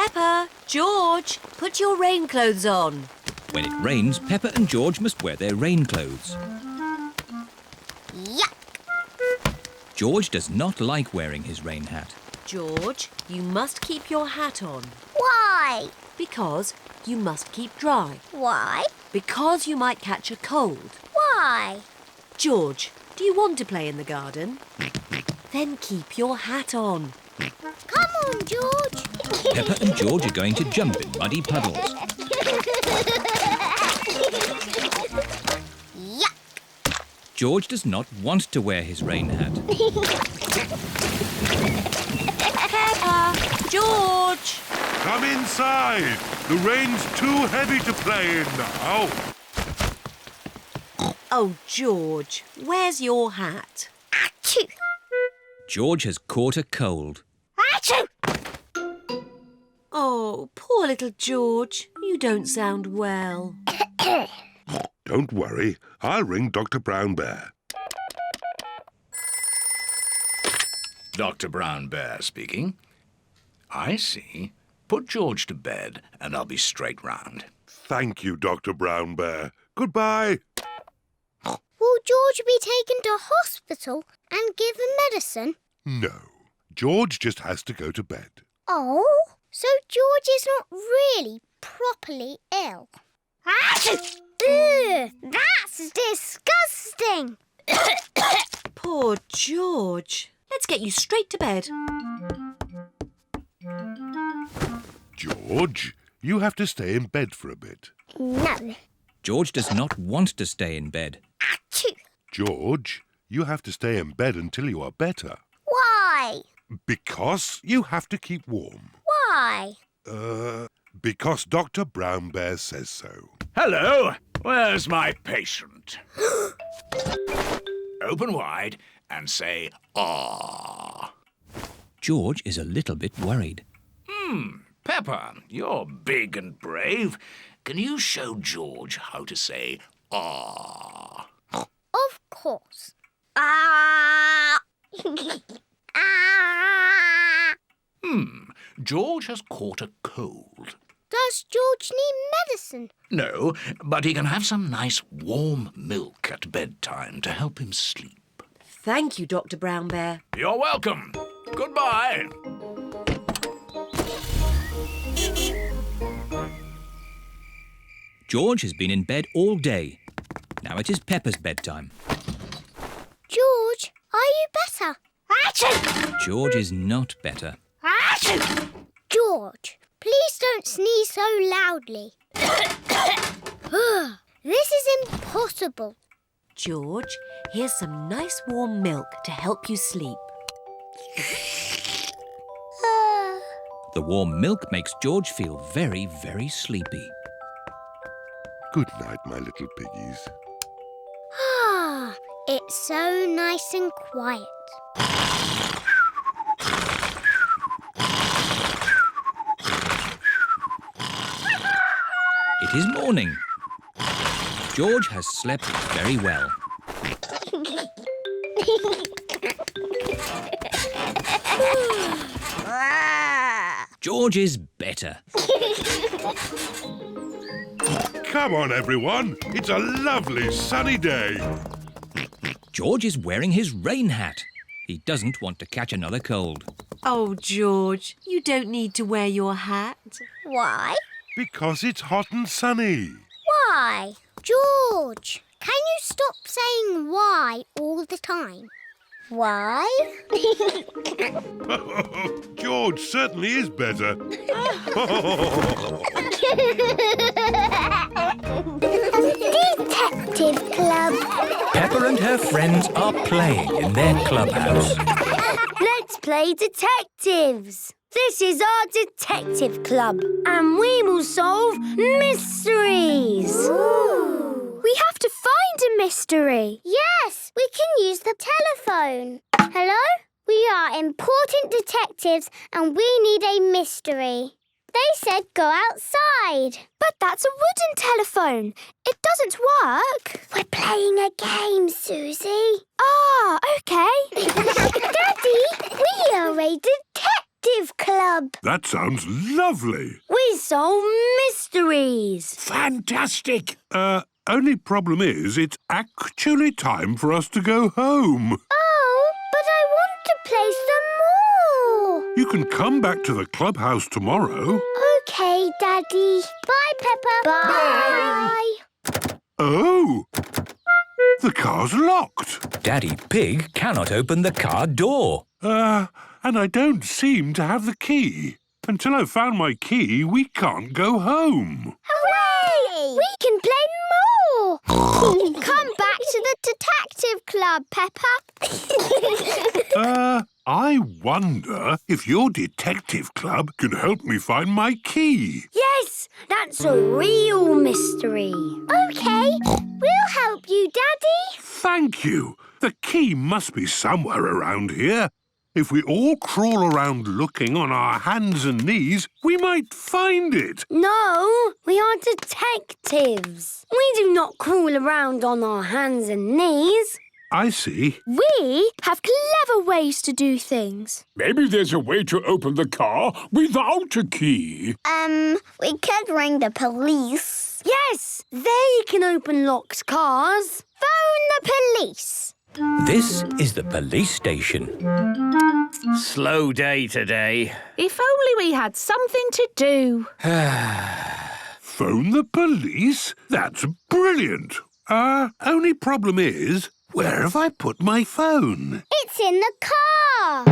Peppa, George, put your rain clothes on. When it rains, Peppa and George must wear their rain clothes. Yuck! George does not like wearing his rain hat. George, you must keep your hat on. Why? Because you must keep dry. Why? Because you might catch a cold. Why? George, do you want to play in the garden? Then keep your hat on. Come on, George. Peppa and George are going to jump in muddy puddles. Yuck! George does not want to wear his rain hat. Peppa, George! Come inside. The rain's too heavy to play in now. Oh, George, where's your hat? Achoo! George has caught a cold. Achoo! Oh, poor little George. You don't sound well. Don't worry. I'll ring Dr. Brown Bear. Dr. Brown Bear speaking. I see. Put George to bed and I'll be straight round. Thank you, Dr. Brown Bear. Goodbye. Will George be taken to hospital and given medicine? No. George just has to go to bed. Oh, so George is not really properly ill. Ugh, that's disgusting. Poor George. Let's get you straight to bed. George, you have to stay in bed for a bit. No. George does not want to stay in bed. Achoo. George, you have to stay in bed until you are better. Why? Because you have to keep warm. Why? Because Dr. Brown Bear says so. Hello, where's my patient? Open wide and say, "Ah." George is a little bit worried. Peppa, you're big and brave. Can you show George how to say, "Ah"? Of course. Ah! Ah! George has caught a cold. Does George need medicine? No, but he can have some nice warm milk at bedtime to help him sleep. Thank you, Dr. Brown Bear. You're welcome. Goodbye. George has been in bed all day. Now it is Peppa's bedtime. George, are you better? Achoo! George is not better. Achoo! George, please don't sneeze so loudly. This is impossible. George, here's some nice warm milk to help you sleep. The warm milk makes George feel very, very sleepy. Good night, my little piggies. Ah, it's so nice and quiet. It is morning. George has slept very well. George is better. Come on, everyone. It's a lovely sunny day. George is wearing his rain hat. He doesn't want to catch another cold. Oh, George, you don't need to wear your hat. Why? Because it's hot and sunny. Why? George, can you stop saying why all the time? Why? George certainly is better. Detective Club. Peppa and her friends are playing in their clubhouse. Let's play detectives. This is our detective club, and we will solve mysteries. Ooh. We have to find a mystery. Yes, we can use the telephone. Hello? We are important detectives and we need a mystery. They said go outside. But that's a wooden telephone. It doesn't work. We're playing a game, Susie. Ah, OK. Daddy, we are a Detective Club. That sounds lovely. We solve mysteries. Fantastic! Only problem is it's actually time for us to go home. Oh, but I want to play some more. You can come back to the clubhouse tomorrow. OK, Daddy. Bye, Peppa. Bye. Oh! The car's locked. Daddy Pig cannot open the car door. And I don't seem to have the key. Until I've found my key, we can't go home. Hooray! We can play more. Come back to the Detective Club, Peppa. I wonder if your detective club can help me find my key. Yes, that's a real mystery. OK, we'll help you, Daddy. Thank you. The key must be somewhere around here. If we all crawl around looking on our hands and knees, we might find it. No, we are detectives. We do not crawl around on our hands and knees. I see. We have clever ways to do things. Maybe there's a way to open the car without a key. We could ring the police. Yes, they can open locked cars. Phone the police. This is the police station. Slow day today. If only we had something to do. Phone the police? That's brilliant. Only problem is, where have I put my phone? It's in the car.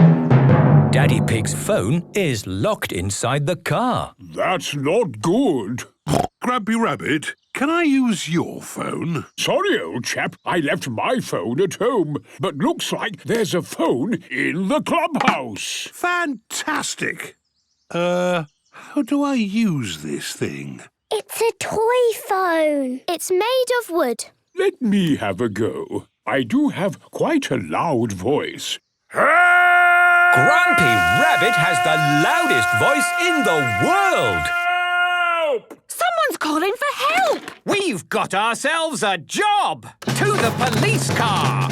Daddy Pig's phone is locked inside the car. That's not good. Grumpy Rabbit, can I use your phone? Sorry, old chap. I left my phone at home. But looks like there's a phone in the clubhouse. Fantastic. How do I use this thing? It's a toy phone. It's made of wood. Let me have a go. I do have quite a loud voice. Grumpy Rabbit has the loudest voice in the world. Someone's calling for help. We've got ourselves a job! To the police car!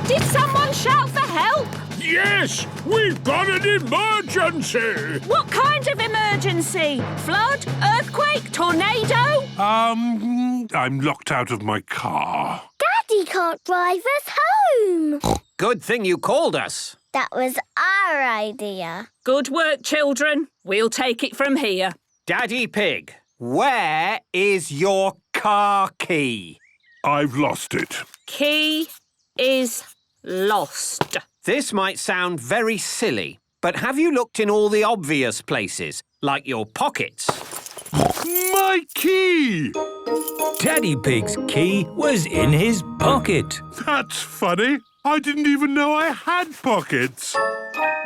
Did someone shout for help? Yes, we've got an emergency! What kind of emergency? Flood? Earthquake? Tornado? I'm locked out of my car. Daddy can't drive us home. Good thing you called us. That was our idea. Good work, children. We'll take it from here. Daddy Pig, where is your car key? I've lost it. Key is lost. This might sound very silly, but have you looked in all the obvious places, like your pockets? My key! Daddy Pig's key was in his pocket. That's funny. I didn't even know I had pockets.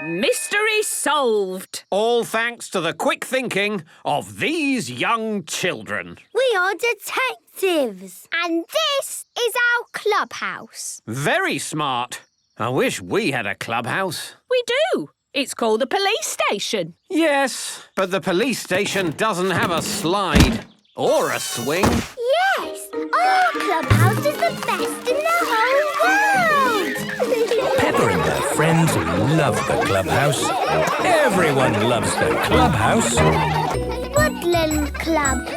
Mystery solved. All thanks to the quick thinking of these young children. We are detectives. And this is our clubhouse. Very smart. I wish we had a clubhouse. We do. It's called the police station. Yes, but the police station doesn't have a slide or a swing. Yes, our clubhouse is the best in the whole world. Peppa and her friends love the clubhouse. Everyone loves the clubhouse. Woodland Club.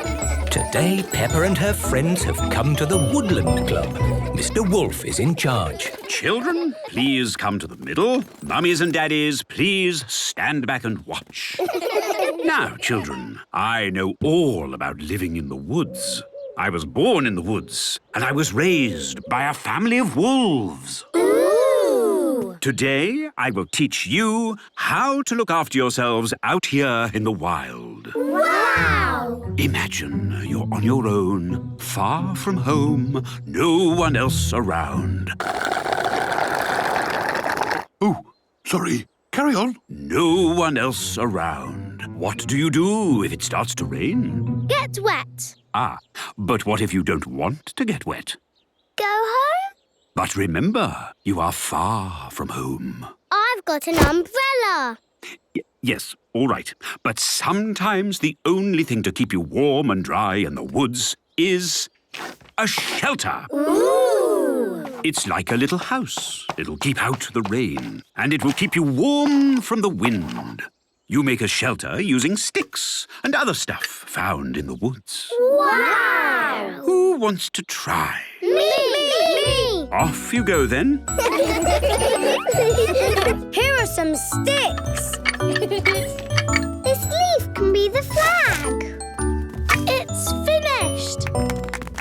Today, Peppa and her friends have come to the Woodland Club. Mr. Wolf is in charge. Children, please come to the middle. Mummies and daddies, please stand back and watch. Now, children, I know all about living in the woods. I was born in the woods, and I was raised by a family of wolves. Ooh! Today, I will teach you how to look after yourselves out here in the wild. Wow! Imagine you're on your own, far from home, no one else around. Oh, sorry. Carry on. No one else around. What do you do if it starts to rain? Get wet. But what if you don't want to get wet? Go home. But remember, you are far from home. I've got an umbrella. Yes, all right. But sometimes the only thing to keep you warm and dry in the woods is a shelter. Ooh! It's like a little house. It'll keep out the rain, and it will keep you warm from the wind. You make a shelter using sticks and other stuff found in the woods. Wow! Who wants to try? Me! Off you go then. Here are some sticks. This leaf can be the flag. It's finished.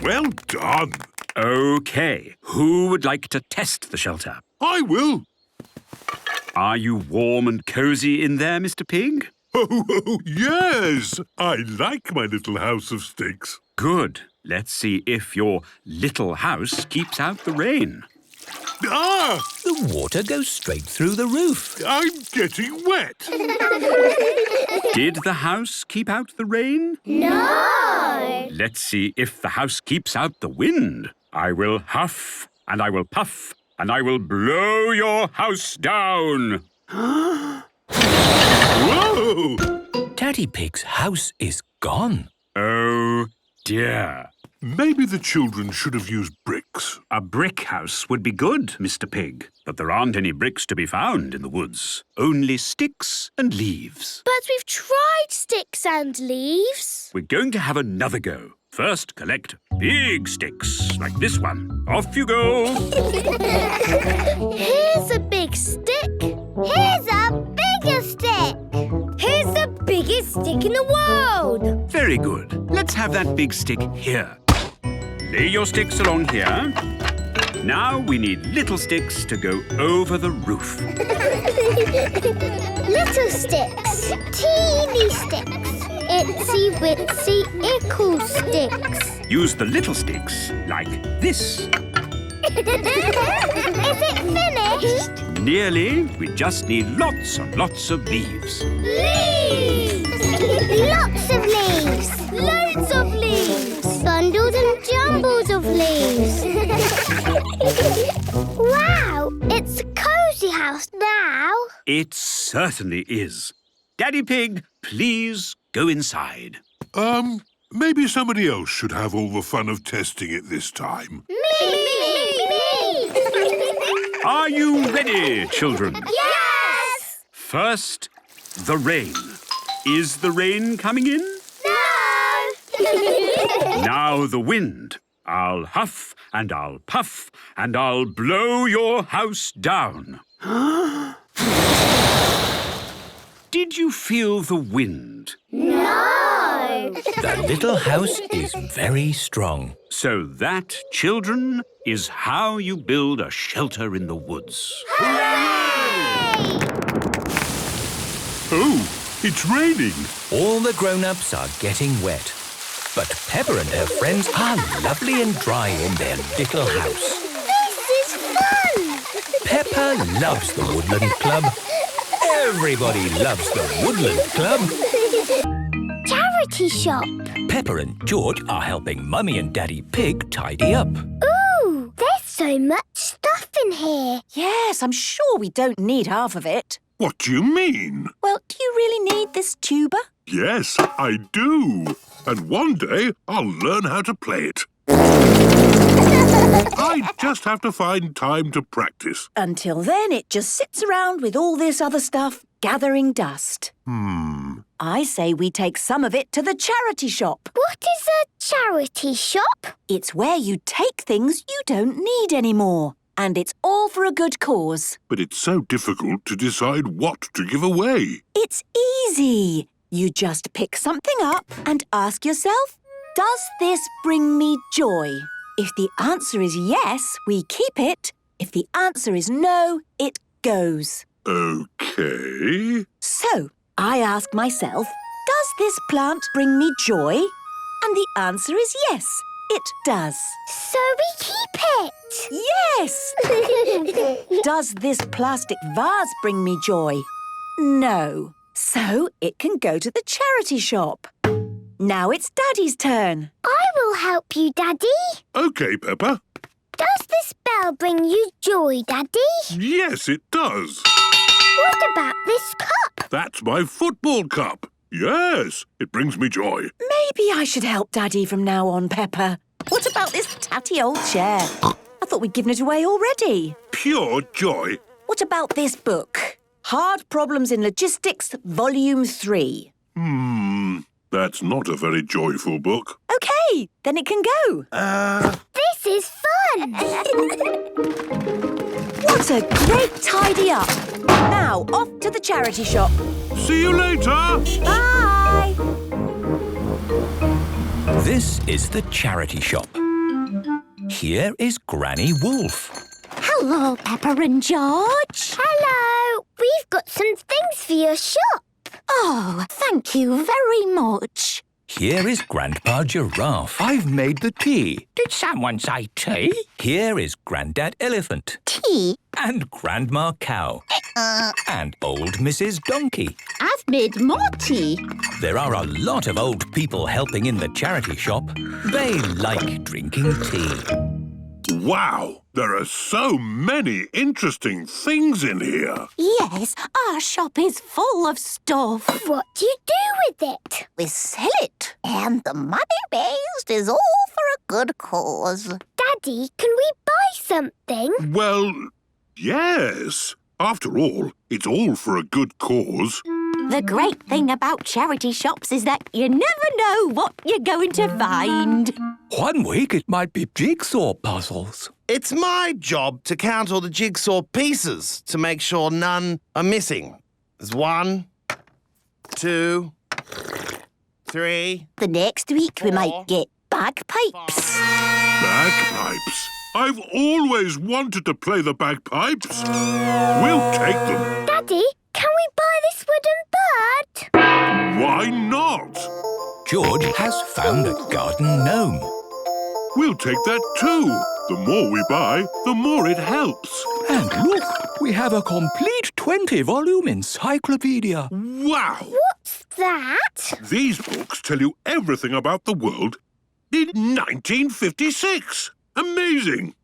Well done. OK, who would like to test the shelter? I will. Are you warm and cosy in there, Mr. Pig? Oh, yes. I like my little house of sticks. Good. Let's see if your little house keeps out the rain. Ah! The water goes straight through the roof. I'm getting wet. Did the house keep out the rain? No! Let's see if the house keeps out the wind. I will huff, and I will puff, and I will blow your house down. Whoa! Daddy Pig's house is gone. Oh, dear. Maybe the children should have used bricks. A brick house would be good, Mr. Pig. But there aren't any bricks to be found in the woods. Only sticks and leaves. But we've tried sticks and leaves. We're going to have another go. First, collect big sticks, like this one. Off you go. Here's a big stick. Here's a bigger stick. Here's the biggest stick in the world. Very good. Let's have that big stick here. Lay your sticks along here. Now we need little sticks to go over the roof. Little sticks. Teeny sticks. Itsy bitsy ickle sticks. Use the little sticks like this. Is it finished? Nearly. We just need lots and lots of leaves. Leaves! Lots of leaves! Loads of leaves! Bundles and jumbles of leaves! Wow! It's a cosy house now! It certainly is. Daddy Pig, please go inside. Maybe somebody else should have all the fun of testing it this time. Me! Are you ready, children? Yes! First, the rain. Is the rain coming in? No! Now the wind. I'll huff and I'll puff and I'll blow your house down. Did you feel the wind? No! The little house is very strong. So that, children, is how you build a shelter in the woods. Hooray! Oh, it's raining. All the grown-ups are getting wet. But Peppa and her friends are lovely and dry in their little house. This is fun! Peppa loves the Woodland Club. Everybody loves the Woodland Club. Charity shop. Peppa and George are helping Mummy and Daddy Pig tidy up. Ooh, there's so much stuff in here. Yes, I'm sure we don't need half of it. What do you mean? Well, do you really need this tuba? Yes, I do. And one day I'll learn how to play it. I just have to find time to practice. Until then, it just sits around with all this other stuff, gathering dust. I say we take some of it to the charity shop. What is a charity shop? It's where you take things you don't need anymore. And it's all for a good cause. But it's so difficult to decide what to give away. It's easy. You just pick something up and ask yourself, does this bring me joy? If the answer is yes, we keep it. If the answer is no, it goes. OK. So, I ask myself, does this plant bring me joy? And the answer is yes, it does. So we keep it? Yes! Does this plastic vase bring me joy? No. So it can go to the charity shop. Now it's Daddy's turn. I will help you, Daddy. OK, Peppa. Does this bell bring you joy, Daddy? Yes, it does. What about this cup? That's my football cup. Yes, it brings me joy. Maybe I should help Daddy from now on, Peppa. What about this tatty old chair? I thought we'd given it away already. Pure joy. What about this book? Hard Problems in Logistics, Volume 3. That's not a very joyful book. OK, then it can go. This is fun! What a great tidy up. Now, off to the charity shop. See you later. Bye. This is the charity shop. Here is Granny Wolf. Hello, Peppa and George. Hello! We've got some things for your shop. Oh, thank you very much. Here is Grandpa Giraffe. I've made the tea. Did someone say tea? Here is Grandad Elephant. Tea? And Grandma Cow. And old Mrs. Donkey. I've made more tea. There are a lot of old people helping in the charity shop. They like drinking tea. Wow, there are so many interesting things in here. Yes, our shop is full of stuff. What do you do with it? We sell it, and the money raised is all for a good cause. Daddy, can we buy something? Well, yes. After all, it's all for a good cause. The great thing about charity shops is that you never know what you're going to find. One week it might be jigsaw puzzles. It's my job to count all the jigsaw pieces to make sure none are missing. There's 1, 2, 3. The next week we might get bagpipes. Bagpipes? I've always wanted to play the bagpipes. We'll take them. Daddy, can we buy this wooden bird? Why not? George has found a garden gnome. We'll take that too. The more we buy, the more it helps. And look, we have a complete 20-volume encyclopedia. Wow! What's that? These books tell you everything about the world in 1956. Amazing!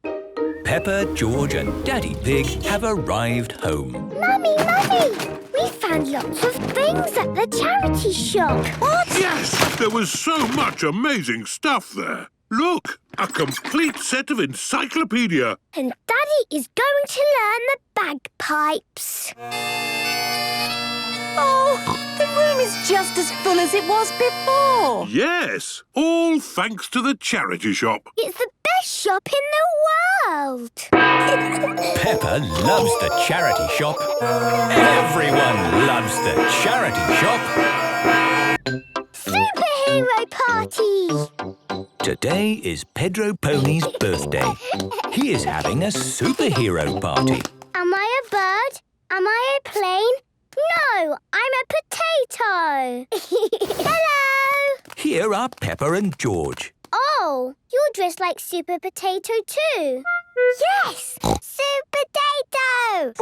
Peppa, George and Daddy Pig have arrived home. Mummy! We found lots of things at the charity shop. What? Yes! There was so much amazing stuff there. Look, a complete set of encyclopedia. And Daddy is going to learn the bagpipes. Oh, the room is just as full as it was before. Yes, all thanks to the charity shop. It's the best shop in the world. Peppa loves the charity shop. Everyone loves the charity shop. Superhero party! Today is Pedro Pony's birthday. He is having a superhero party. Am I a bird? Am I a plane? No, I'm a potato. Hello! Here are Peppa and George. Oh, you're dressed like Super Potato too. Yes! Super Potato!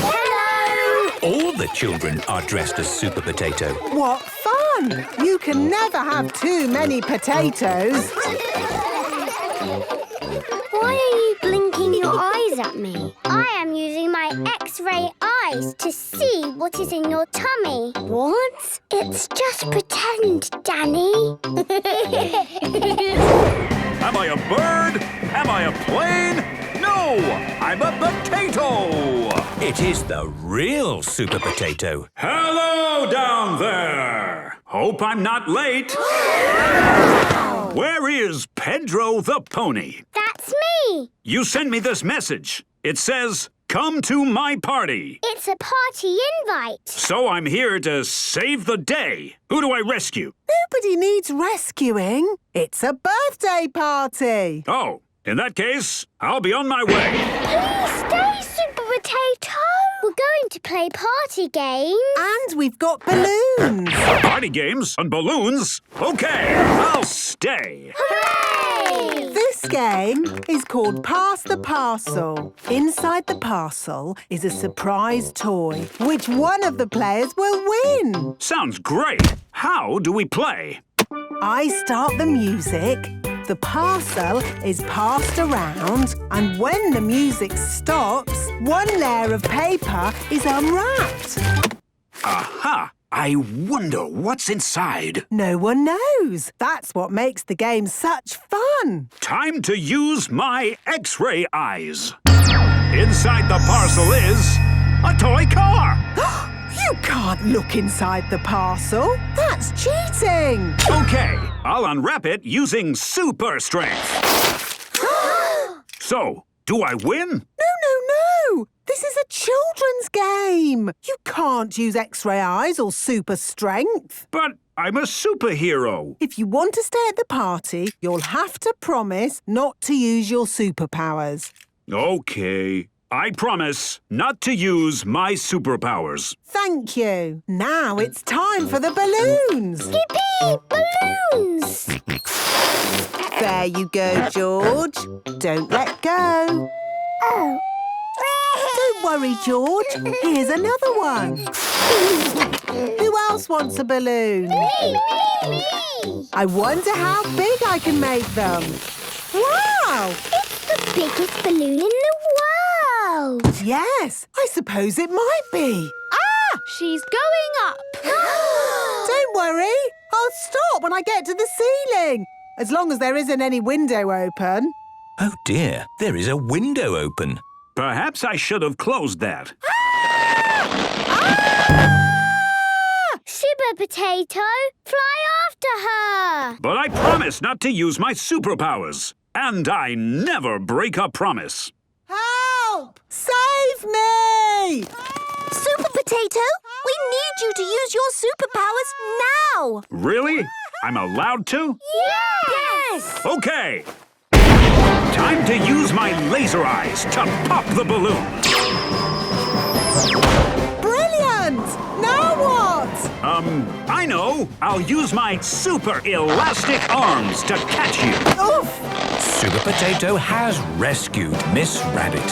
Hello! All the children are dressed as Super Potato. What fun! You can never have too many potatoes. Why are you blinking your eyes at me? I am using my X-ray eyes to see what is in your tummy. What? It's just pretend, Danny. Am I a bird? Am I a plane? No! I'm a potato! It is the real Super Potato. Hello down there! Hope I'm not late. Where is Pedro the pony? That's me. You sent me this message. It says, come to my party. It's a party invite. So I'm here to save the day. Who do I rescue? Nobody needs rescuing. It's a birthday party. Oh, in that case, I'll be on my way. Please stay, Super Potato. We're going to play party games. And we've got balloons. Party games and balloons? Okay, I'll stay. Hooray! This game is called Pass the Parcel. Inside the parcel is a surprise toy. Which one of the players will win? Sounds great. How do we play? I start the music, the parcel is passed around, and when the music stops, one layer of paper is unwrapped. Aha! I wonder what's inside. No one knows. That's what makes the game such fun. Time to use my X-ray eyes. Inside the parcel is a toy car. You can't look inside the parcel. That's cheating. Okay, I'll unwrap it using super strength. So, do I win? No. This is a children's game. You can't use X-ray eyes or super strength. But I'm a superhero. If you want to stay at the party, you'll have to promise not to use your superpowers. Okay, I promise not to use my superpowers. Thank you. Now it's time for the balloons. Yippee! Balloons! There you go, George. Don't let go. Oh. Don't worry, George. Here's another one. Who else wants a balloon? Me! I wonder how big I can make them. Wow! It's the biggest balloon in the world. Yes, I suppose it might be. Ah! She's going up. Don't worry. I'll stop when I get to the ceiling. As long as there isn't any window open. Oh dear, there is a window open. Perhaps I should have closed that. Super Potato, fly after her. But I promise not to use my superpowers. And I never break a promise. Help! Save me! Super Potato, we need you to use your superpowers now. Really? I'm allowed to? Yes! Okay. Time to use my laser eyes to pop the balloon. Brilliant! Now what? I know. I'll use my super elastic arms to catch you. Oof! Super Potato has rescued Miss Rabbit.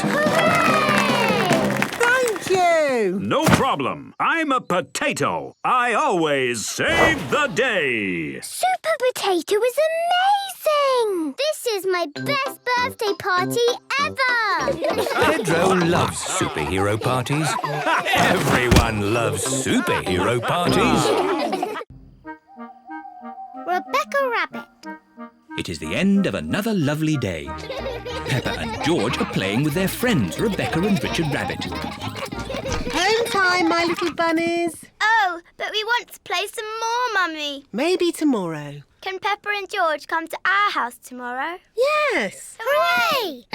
Thank you! No problem. I'm a potato. I always save the day. Super Potato is amazing. This is my best birthday party ever. Pedro loves superhero parties. Everyone loves superhero parties. Rebecca Rabbit. It is the end of another lovely day. Peppa and George are playing with their friends Rebecca and Richard Rabbit. Home time, my little bunnies. Oh, but we want to play some more, Mummy. Maybe tomorrow. Can Peppa and George come to our house tomorrow? Yes. Hooray!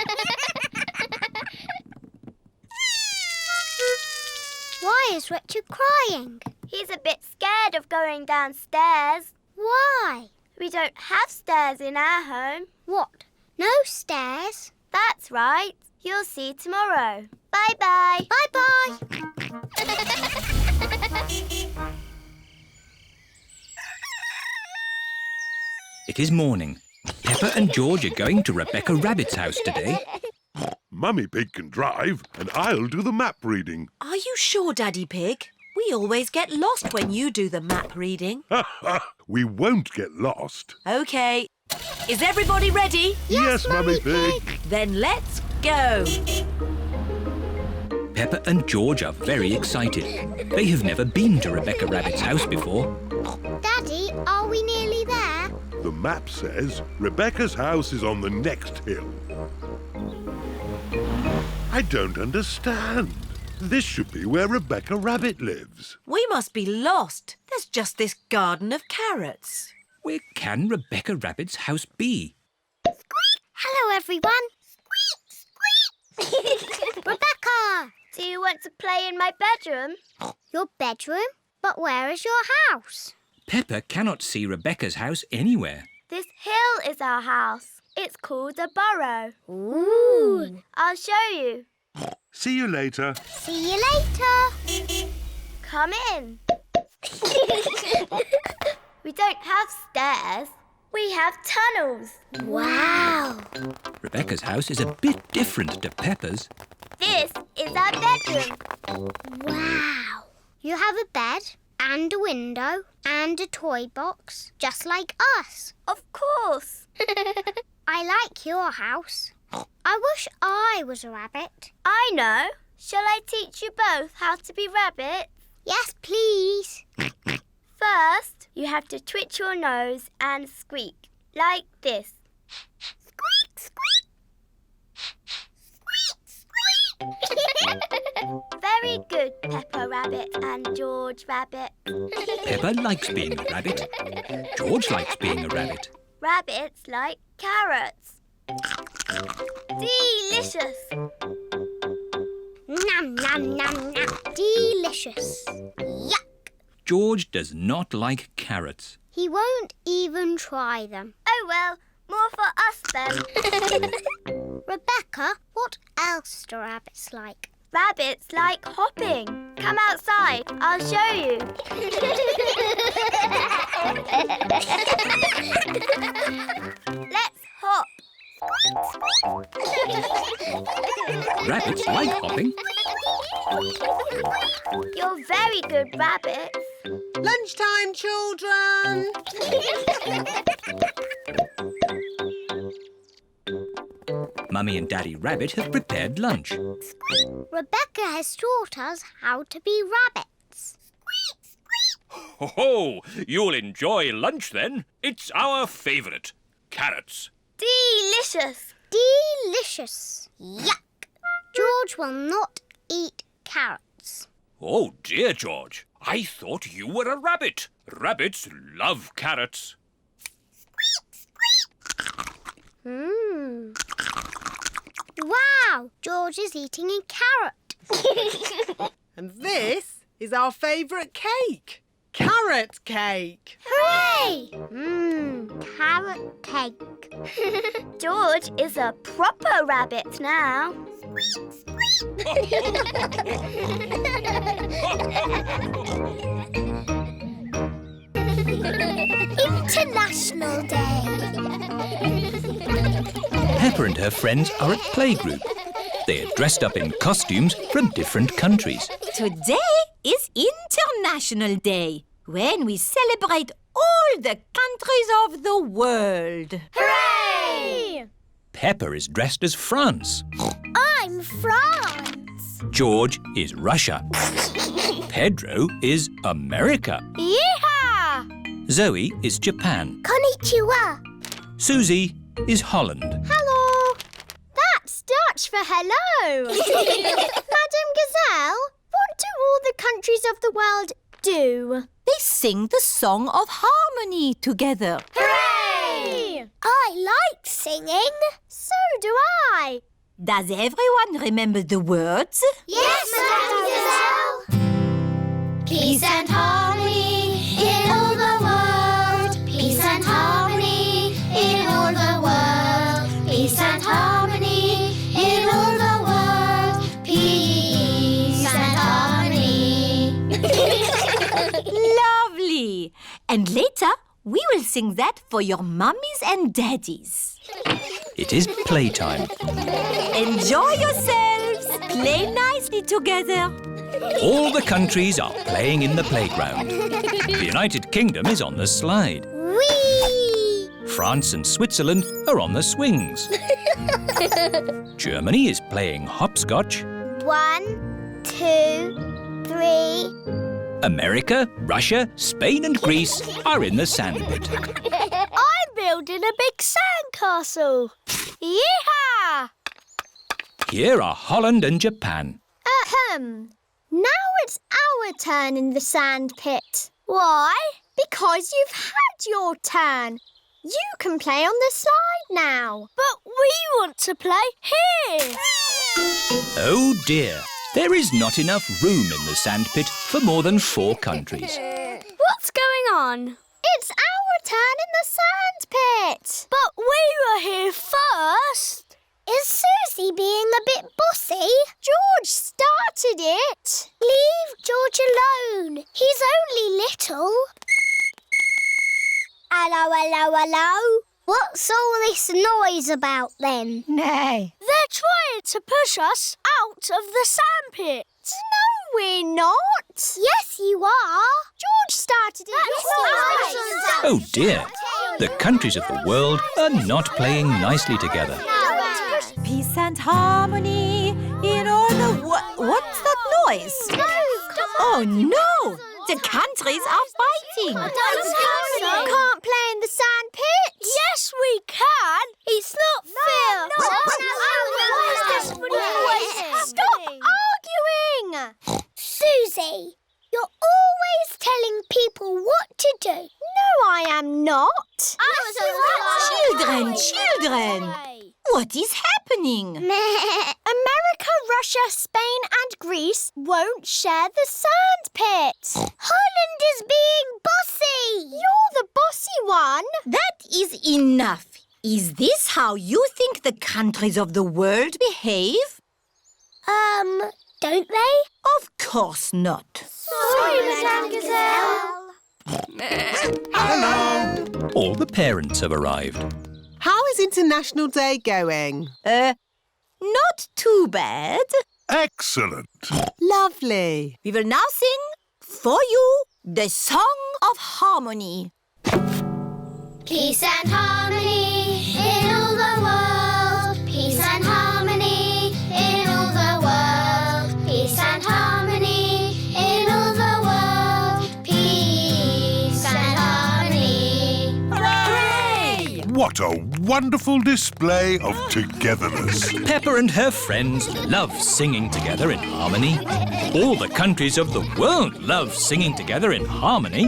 Why is Richard crying? He's a bit scared of going downstairs. Why? We don't have stairs in our home. What? No stairs? That's right. You'll see tomorrow. Bye-bye. Bye-bye. It is morning. Peppa and George are going to Rebecca Rabbit's house today. Mummy Pig can drive, and I'll do the map reading. Are you sure, Daddy Pig? We always get lost when you do the map reading. We won't get lost. OK. Is everybody ready? Yes, Mummy Pig. Then let's go. Peppa and George are very excited. They have never been to Rebecca Rabbit's house before. Daddy, are we nearly there? The map says Rebecca's house is on the next hill. I don't understand. This should be where Rebecca Rabbit lives. We must be lost. There's just this garden of carrots. Where can Rebecca Rabbit's house be? Hello, everyone. Squeak, squeak. Rebecca! Do you want to play in my bedroom? Your bedroom? But where is your house? Peppa cannot see Rebecca's house anywhere. This hill is our house. It's called a burrow. Ooh. I'll show you. See you later. See you later. Come in. We don't have stairs. We have tunnels. Wow. Rebecca's house is a bit different to Peppa's. This is our bedroom. Wow. You have a bed and a window and a toy box, just like us. Of course. I like your house. I wish I was a rabbit. I know. Shall I teach you both how to be rabbits? Yes, please. First, you have to twitch your nose and squeak, like this. Squeak, squeak. Squeak, squeak. Very good, Peppa Rabbit and George Rabbit. Peppa likes being a rabbit. George likes being a rabbit. Rabbits like carrots. Delicious. Nom, nom, nom, nom. Delicious. Yuck. George does not like carrots. He won't even try them. Oh well, more for us then. Rebecca, what else do rabbits like? Rabbits like hopping. Come outside, I'll show you. Let's hop. Rabbits like hopping. You're very good rabbits. Lunchtime, children! Mummy and Daddy Rabbit have prepared lunch. Rebecca has taught us how to be rabbits. Ho-ho! You'll enjoy lunch then. It's our favourite. Carrots. Delicious. Delicious. Yuck. George will not eat carrots. Oh dear, George. I thought you were a rabbit. Rabbits love carrots. Wow, George is eating a carrot. And this is our favourite cake. Carrot cake. Hooray! Carrot cake. George is a proper rabbit now. International Day. Peppa and her friends are at playgroup. They are dressed up in costumes from different countries. Today is International Day, when we celebrate all the countries of the world. Hooray! Peppa is dressed as France. I'm France. George is Russia. Pedro is America. Yeehaw! Zoe is Japan. Konnichiwa. Susie is Holland. Hello. That's Dutch for hello. Madam Gazelle, what do all the countries of the world do? They sing the song of harmony together. Hooray! I like singing. So do I. Does everyone remember the words? Yes, Madam Gazelle. Peace and harmony in all the world. Peace and harmony in all the world. Peace and harmony in all the world. Peace and harmony. Lovely. And later, we will sing that for your mummies and daddies. It is playtime. Enjoy yourselves. Play nicely together. All the countries are playing in the playground. The United Kingdom is on the slide. Whee! France and Switzerland are on the swings. Germany is playing hopscotch. 1, 2, 3. America, Russia, Spain and Greece are in the sandpit. I'm building a big sandcastle. Yeehaw! Here are Holland and Japan. Now it's our turn in the sand pit. Why? Because you've had your turn. You can play on the slide now. But we want to play here. Oh dear, there is not enough room in the sandpit for more than 4 countries. What's going on? It's our turn in the sand pit. But we were here first. Is Susie being a bit bossy? George started it. Leave George alone. He's only little. Hello, hello, hello. What's all this noise about then? Nay. They're trying to push us out of the sandpit. No, we're not. Yes, you are. George started it. That's Oh dear, the countries of the world are not playing nicely together. Peace and harmony in all the... What's that noise? No, stop. Oh, no! The countries are fighting. You can't play in the sand pit. Yes, we can. It's not fair. Stop arguing! Susie, you're always telling people what to do. No, I am not. Children! What is happening? America, Russia, Spain and Greece won't share the sand pit. Holland is being bossy. You're the bossy one. That is enough. Is this how you think the countries of the world behave? Don't they? Of course not. Sorry, Madame Gazelle. Hello! All the parents have arrived. How is International Day going? Not too bad. Excellent. Lovely. We will now sing for you the Song of Harmony. Peace and harmony in all the world. Peace and harmony in all the world. Peace and harmony in all the world. Peace and harmony. Hooray! What a wonderful display of togetherness. Peppa and her friends love singing together in harmony. All the countries of the world love singing together in harmony.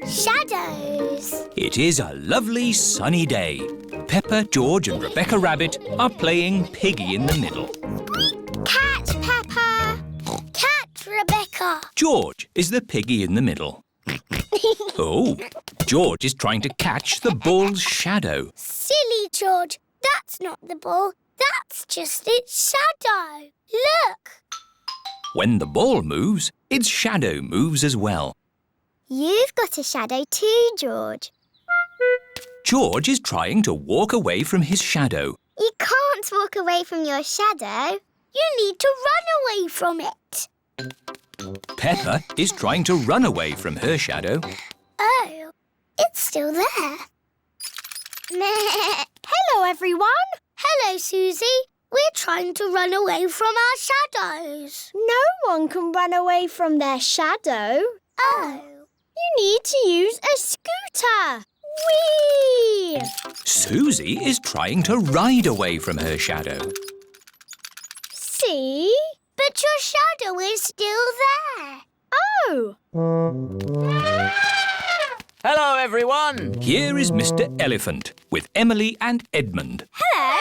Shadows. It is a lovely sunny day. Peppa, George and Rebecca Rabbit are playing Piggy in the middle. Cat Peppa. Cat Rebecca. George is the piggy in the middle. Oh, George is trying to catch the ball's shadow. Silly George. That's not the ball. That's just its shadow. Look. When the ball moves, its shadow moves as well. You've got a shadow too, George. George is trying to walk away from his shadow. You can't walk away from your shadow. You need to run away from it. Peppa is trying to run away from her shadow. Oh, it's still there. Hello, everyone. Hello, Susie. We're trying to run away from our shadows. No one can run away from their shadow. Oh. You need to use a scooter. Whee! Susie is trying to ride away from her shadow. See? But your shadow is still there. Oh! Hello, everyone. Here is Mr. Elephant with Emily and Edmund. Hello.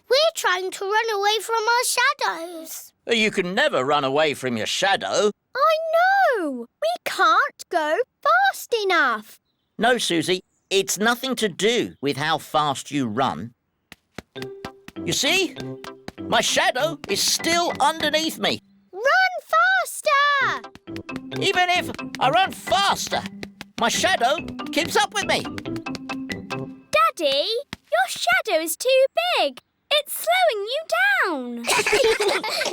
We're trying to run away from our shadows. You can never run away from your shadow. I know. We can't go fast enough. No, Susie, it's nothing to do with how fast you run. You see? My shadow is still underneath me. Run faster! Even if I run faster, my shadow keeps up with me. Daddy, your shadow is too big. It's slowing you down.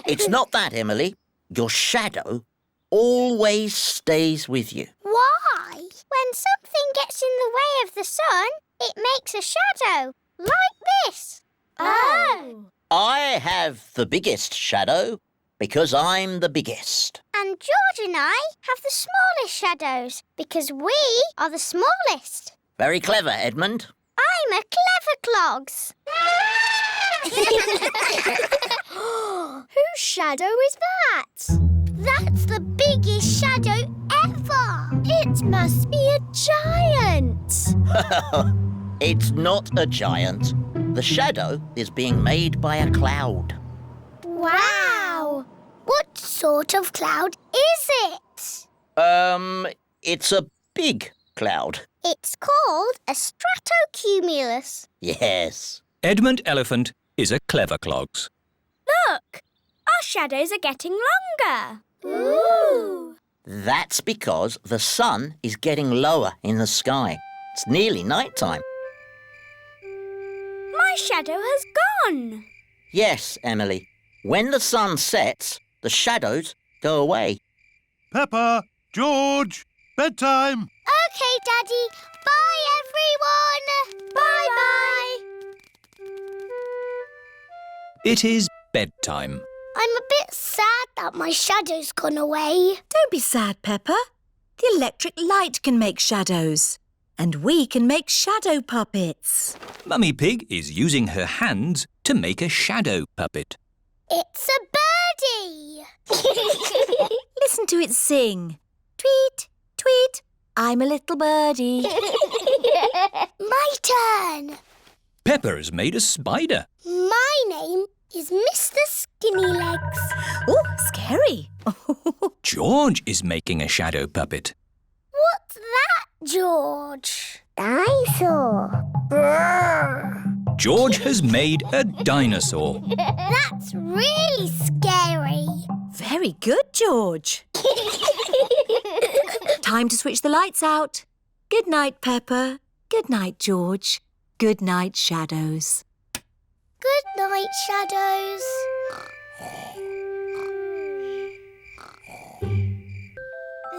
It's not that, Emily. Your shadow always stays with you. Why? When something gets in the way of the sun, it makes a shadow, like this. Oh. I have the biggest shadow because I'm the biggest. And George and I have the smallest shadows because we are the smallest. Very clever, Edmund. I'm a clever clogs. Whose shadow is that? That's the biggest shadow ever. It must be a giant. It's not a giant. The shadow is being made by a cloud. Wow. What sort of cloud is it? It's a big cloud. It's called a stratocumulus. Yes. Edmund Elephant is a clever clogs. Look, our shadows are getting longer. Ooh. That's because the sun is getting lower in the sky. It's nearly night time. My shadow has gone. Yes, Emily. When the sun sets, the shadows go away. Peppa, George, bedtime. OK, Daddy. Bye, everyone. Bye-bye. It is bedtime. I'm a bit sad that my shadow's gone away. Don't be sad, Peppa. The electric light can make shadows. And we can make shadow puppets. Mummy Pig is using her hands to make a shadow puppet. It's a birdie! Listen to it sing. Tweet, tweet, I'm a little birdie. My turn! Peppa has made a spider. My name is Mr. Skinny Legs. Oh, scary. George is making a shadow puppet. What's that, George? Dinosaur. Brrr. George has made a dinosaur. That's really scary. Very good, George. Time to switch the lights out. Good night, Peppa. Good night, George. Good night, shadows. Good night, shadows.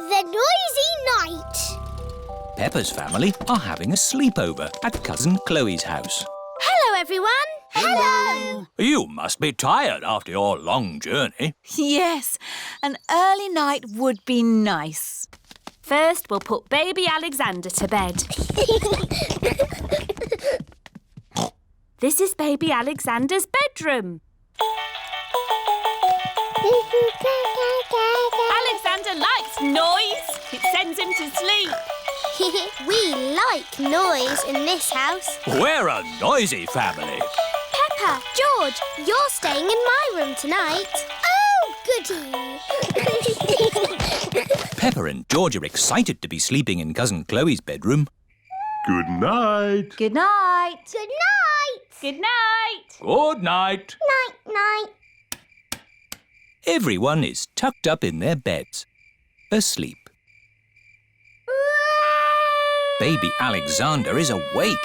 The noisy night. Peppa's family are having a sleepover at Cousin Chloe's house. Hello, everyone. Hello. You must be tired after your long journey. Yes, an early night would be nice. First, we'll put baby Alexander to bed. This is baby Alexander's bedroom. Alexander likes noise. It sends him to sleep. We like noise in this house. We're a noisy family. Peppa, George, you're staying in my room tonight. Oh, goody. Peppa and George are excited to be sleeping in Cousin Chloe's bedroom. Good night. Good night. Good night. Good night. Good night. Night, night. Everyone is tucked up in their beds, asleep. Baby Alexander is awake.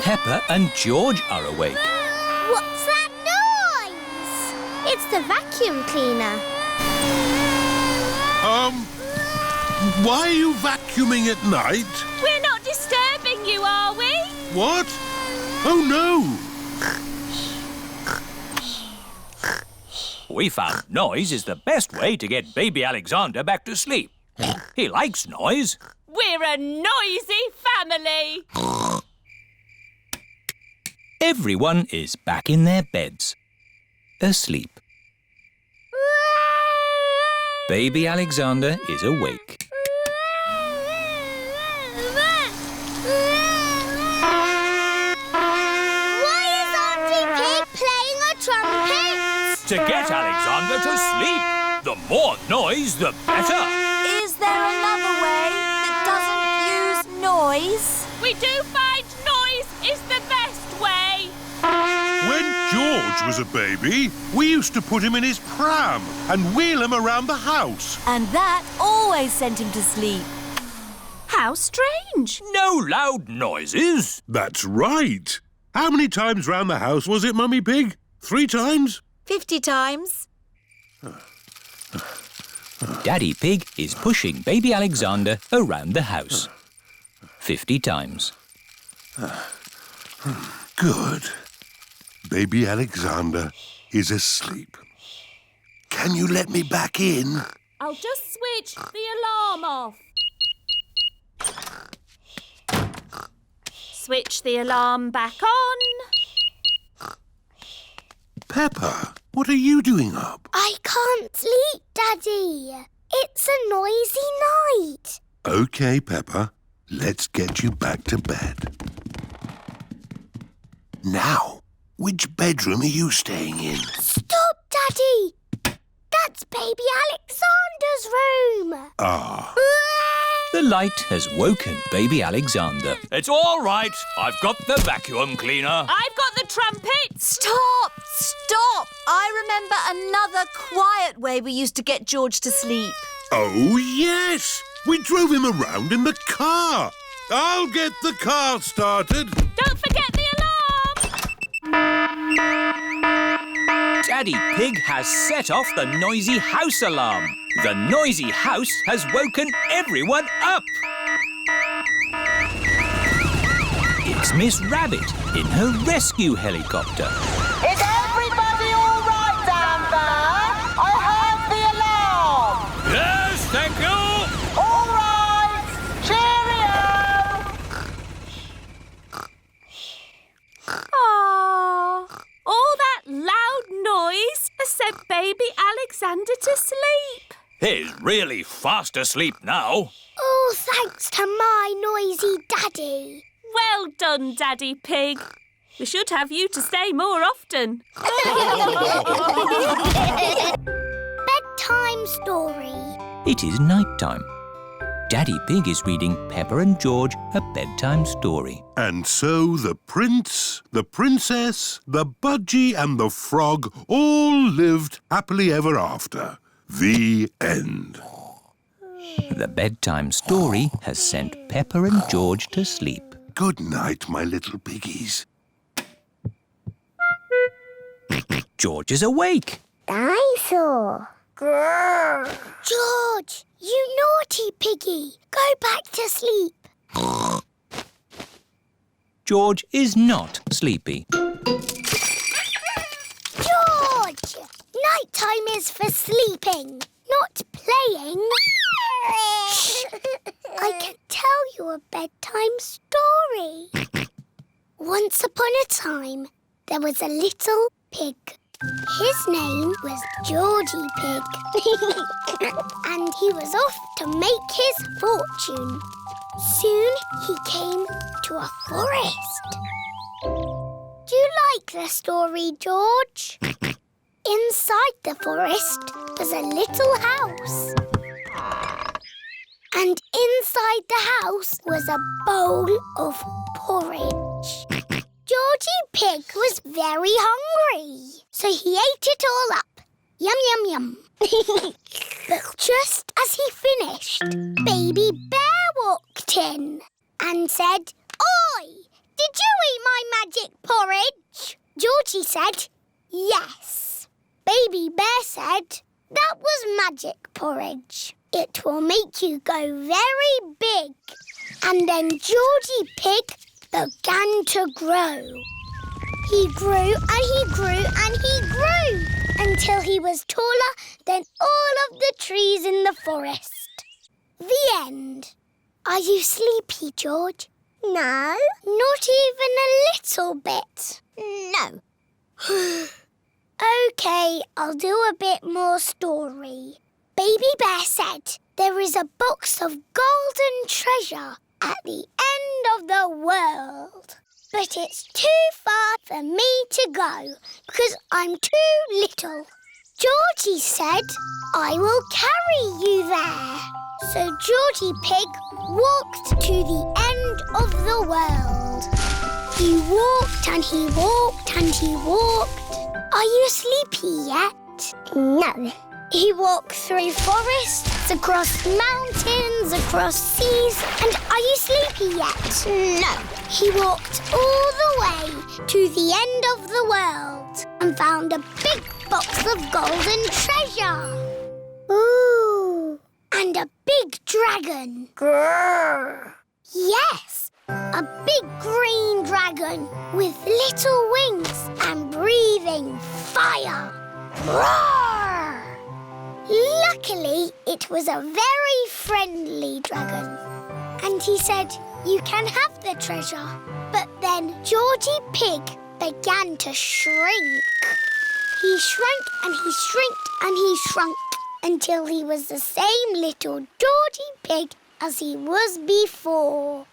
Peppa and George are awake. What's that noise? It's the vacuum cleaner. Why are you vacuuming at night? We're not disturbing you, are we? What? Oh, no. We found noise is the best way to get baby Alexander back to sleep. He likes noise. We're a noisy family. Everyone is back in their beds, asleep. Baby Alexander is awake. Why is Auntie Pig playing a trumpet? To get Alexander to sleep. The more noise, the better. Is there another way that doesn't use noise? We do find noise is the best way. When George was a baby, we used to put him in his pram and wheel him around the house. And that always sent him to sleep. How strange. No loud noises. That's right. How many times round the house was it, Mummy Pig? 3 times? 50 times. Daddy Pig is pushing baby Alexander around the house. 50 times. Good. Baby Alexander is asleep. Can you let me back in? I'll just switch the alarm off. Switch the alarm back on. Peppa, what are you doing up? I can't sleep, Daddy. It's a noisy night. OK, Peppa. Let's get you back to bed. Now, which bedroom are you staying in? Stop, Daddy. That's baby Alexander's room. Ah. The light has woken baby Alexander. It's all right. I've got the vacuum cleaner. I've got the trumpet. Stop! Stop! I remember another quiet way we used to get George to sleep. Oh, yes. We drove him around in the car. I'll get the car started. Don't forget the alarm. Daddy Pig has set off the noisy house alarm. The noisy house has woken everyone up. It's Miss Rabbit in her rescue helicopter. Is everybody all right down there? I heard the alarm. Yes, thank you. is really fast asleep now. Oh, thanks to my noisy daddy. Well done, Daddy Pig. We should have you to stay more often. Bedtime story. It is night time. Daddy Pig is reading Peppa and George a bedtime story. And so the prince, the princess, the budgie and the frog all lived happily ever after. The end. The bedtime story has sent Peppa and George to sleep. Good night, my little piggies. George is awake. Dinosaur. Grrr. George, you naughty piggy. Go back to sleep. George is not sleepy. George! Nighttime is for sleeping, not playing. Shh. I can tell you a bedtime story. Once upon a time, there was a little pig. His name was Georgie Pig. And he was off to make his fortune. Soon he came to a forest. Do you like the story, George? Inside the forest was a little house. And inside the house was a bowl of porridge. Georgie Pig was very hungry, so he ate it all up. Yum, yum, yum. But just as he finished, Baby Bear walked in and said, "Oi, did you eat my magic porridge?" Georgie said, "Yes." Baby Bear said, "That was magic porridge. It will make you go very big." And then Georgie Pig began to grow. He grew and he grew and he grew until he was taller than all of the trees in the forest. The end. Are you sleepy, George? No. Not even a little bit? No. OK, I'll do a bit more story. Baby Bear said there is a box of golden treasure at the end of the world. But it's too far for me to go because I'm too little. Georgie said, "I will carry you there." So Georgie Pig walked to the end of the world. He walked and he walked and he walked. Are you sleepy yet? No. He walked through forests, across mountains, across seas. And are you sleepy yet? No. He walked all the way to the end of the world and found a big box of golden treasure. Ooh. And a big dragon. Grrr. Yes, a big green dragon with little wings and breathing fire. Roar! Luckily, it was a very friendly dragon. And he said, "You can have the treasure." But then Georgie Pig began to shrink. He shrank and he shrinked and he shrunk until he was the same little Georgie Pig as he was before.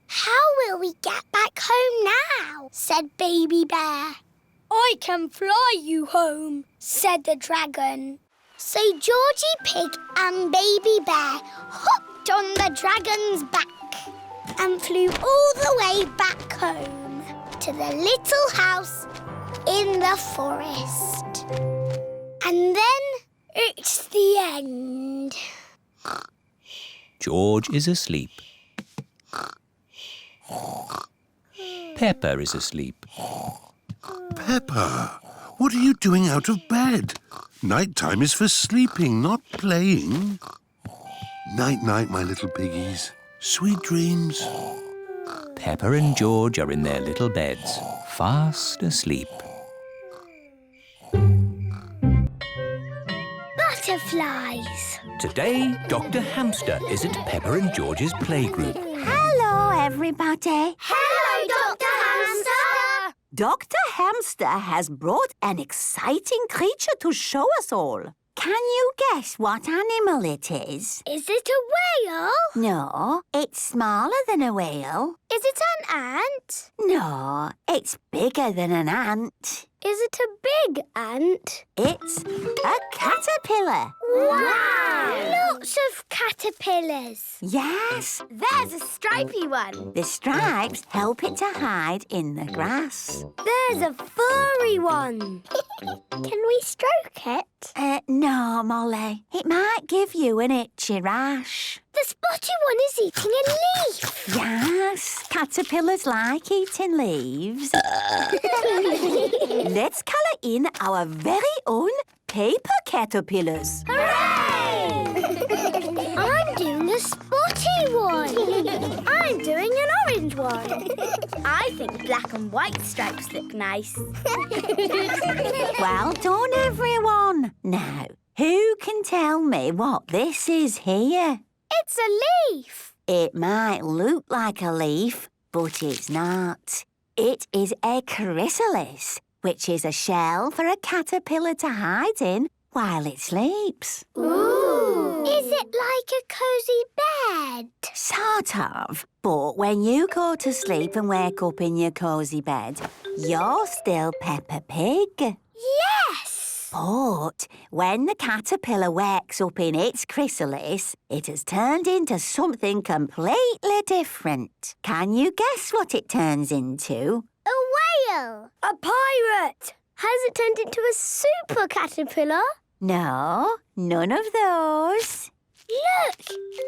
"How will we get back home now?" said Baby Bear. "I can fly you home," said the dragon. So Georgie Pig and Baby Bear hopped on the dragon's back and flew all the way back home to the little house in the forest. And then it's the end. George is asleep. Peppa is asleep. Peppa, what are you doing out of bed? Nighttime is for sleeping, not playing. Night-night, my little piggies. Sweet dreams. Peppa and George are in their little beds, fast asleep. Butterflies. Today, Dr. Hamster is at Peppa and George's playgroup. Hello, everybody. Hello, Dr. Hamster. Dr. Hamster has brought an exciting creature to show us all. Can you guess what animal it is? Is it a whale? No, it's smaller than a whale. Is it an ant? No, it's bigger than an ant. Is it a big ant? It's a caterpillar. Wow! Lots of caterpillars. Yes, There's a stripy one. the stripes help it to hide in the grass. There's a furry one. Can we stroke it? No, Molly. It might give you an itchy rash. The spotty one is eating a leaf. Yes, caterpillars like eating leaves. Let's colour in our very own paper caterpillars. Hooray! I'm doing a spotty one. I'm doing an orange one. I think black and white stripes look nice. Well done, everyone. Now, who can tell me what this is here? It's a leaf. It might look like a leaf, but it's not. It is a chrysalis, which is a shell for a caterpillar to hide in while it sleeps. Ooh. Is it like a cosy bed? Sort of. But when you go to sleep and wake up in your cosy bed, you're still Peppa Pig. Yes. But when the caterpillar wakes up in its chrysalis, it has turned into something completely different. Can you guess what it turns into? A whale. A pirate. Has it turned into a super caterpillar? No, none of those. Look,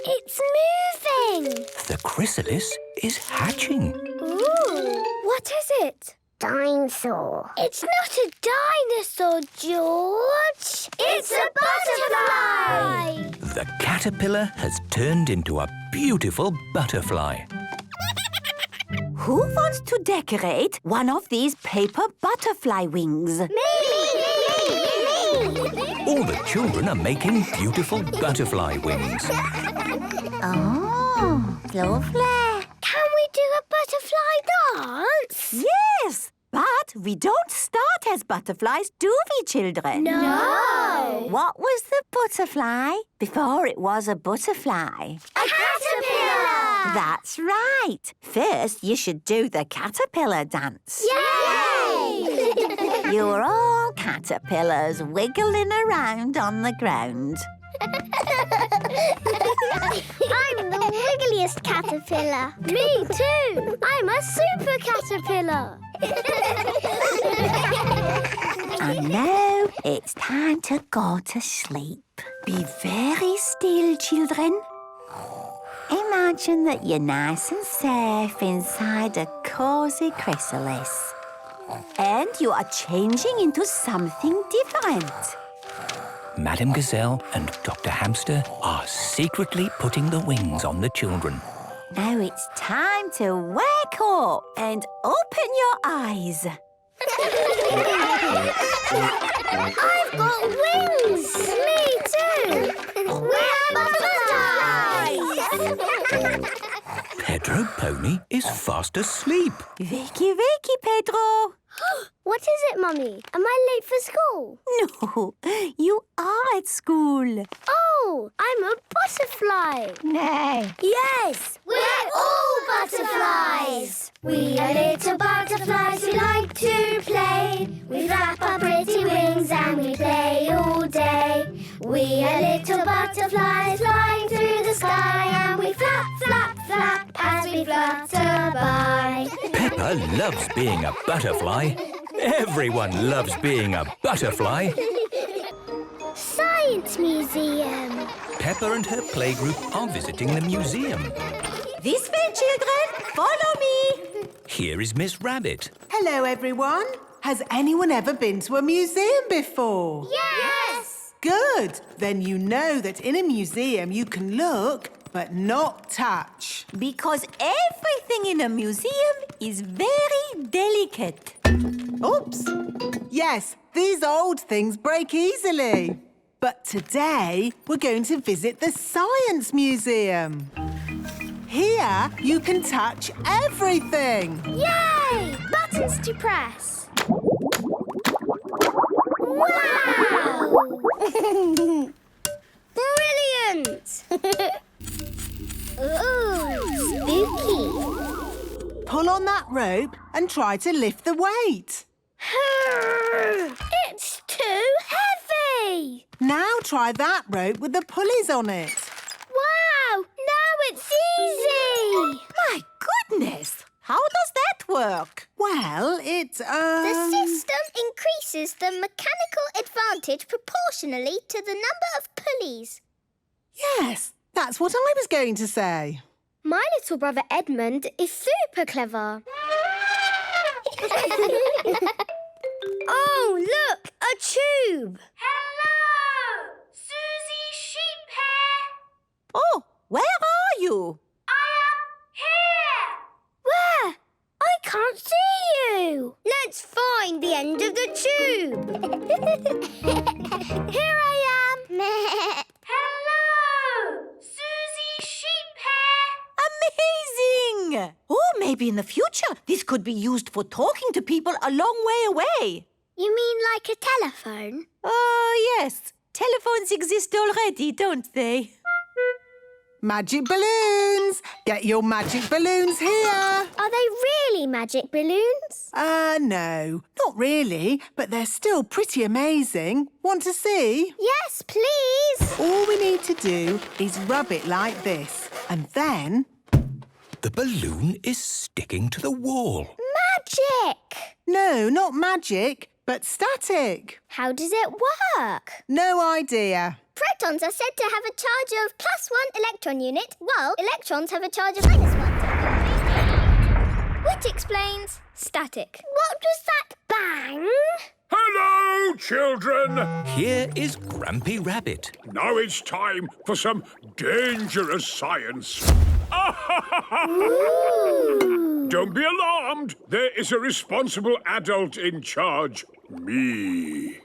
it's moving. The chrysalis is hatching. Ooh, what is it? Dinosaur. It's not a dinosaur, George. It's a butterfly. The caterpillar has turned into a beautiful butterfly. Who wants to decorate one of these paper butterfly wings? Me! All the children are making beautiful butterfly wings. Oh, lovely. Can we do a butterfly dance? Yes, but we don't start as butterflies, do we, children? No. What was the butterfly before it was a butterfly? A caterpillar. That's right. First, you should do the caterpillar dance. Yay! You're all caterpillars wiggling around on the ground. I'm the wiggliest caterpillar. Me too. I'm a super caterpillar. And now it's time to go to sleep. Be very still, children. Imagine that you're nice and safe inside a cosy chrysalis. And you are changing into something different. Madame Gazelle and Dr. Hamster are secretly putting the wings on the children. Now it's time to wake up and open your eyes. I've got wings. Me too. We're butterflies. Pedro Pony is fast asleep. Wakey, wakey, Pedro. What is it, Mummy? Am I late for school? No, you are at school. Oh, I'm a butterfly. No. Yes, we're all butterflies. We are little butterflies who like to play. We flap our pretty wings and we play all day. We are little butterflies flying through the sky, and we flap, flap, flap as we flutter by. Peppa loves being a butterfly. Everyone loves being a butterfly. Science Museum. Peppa and her playgroup are visiting the museum. This way, children. Follow me. Here is Miss Rabbit. Hello, everyone. Has anyone ever been to a museum before? Yes! Good. Then you know that in a museum you can look but not touch. Because everything in a museum is very delicate. Oops. Yes, these old things break easily. But today we're going to visit the Science Museum. Here you can touch everything. Yay! Buttons to press. Wow! Ooh! Brilliant! Ooh, spooky. Pull on that rope and try to lift the weight. It's too heavy! Now try that rope with the pulleys on it. Wow! Now it's easy! My goodness! How does that work? Well, it, The system increases the mechanical advantage proportionally to the number of pulleys. Yes, that's what I was going to say. My little brother Edmund is super clever. Oh, look! A tube! Hello! Susie Sheephair! Oh, where are you? I am here! Where? I can't see you! Let's find the end of the tube! Here I am! Hello! Susie Sheephair! Amazing! Oh, maybe in the future this could be used for talking to people a long way away. You mean like a telephone? Oh, yes. Telephones exist already, don't they? Magic balloons! Get your magic balloons here! Are they really magic balloons? No, not really, but they're still pretty amazing. Want to see? Yes, please! All we need to do is rub it like this, and then... The balloon is sticking to the wall. Magic! No, not magic, but static. How does it work? No idea. Protons are said to have a charge of +1 electron unit, while electrons have a charge of -1. Which explains static. What was that bang? Hello, children! Here is Grampy Rabbit. Now it's time for some dangerous science. Don't be alarmed. There is a responsible adult in charge. Me.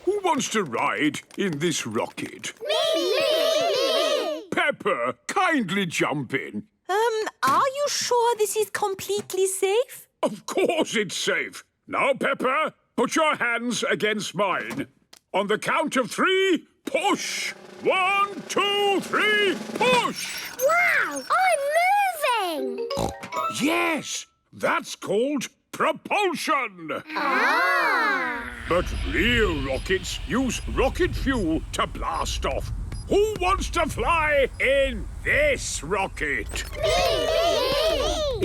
Who wants to ride in this rocket? Me! Peppa, kindly jump in. Are you sure this is completely safe? Of course it's safe. Now, Peppa, put your hands against mine. On the count of 3, push. 1, 2, 3, push! Wow! I'm moving! Yes, that's called propulsion. Ah! But real rockets use rocket fuel to blast off. Who wants to fly in this rocket? Me!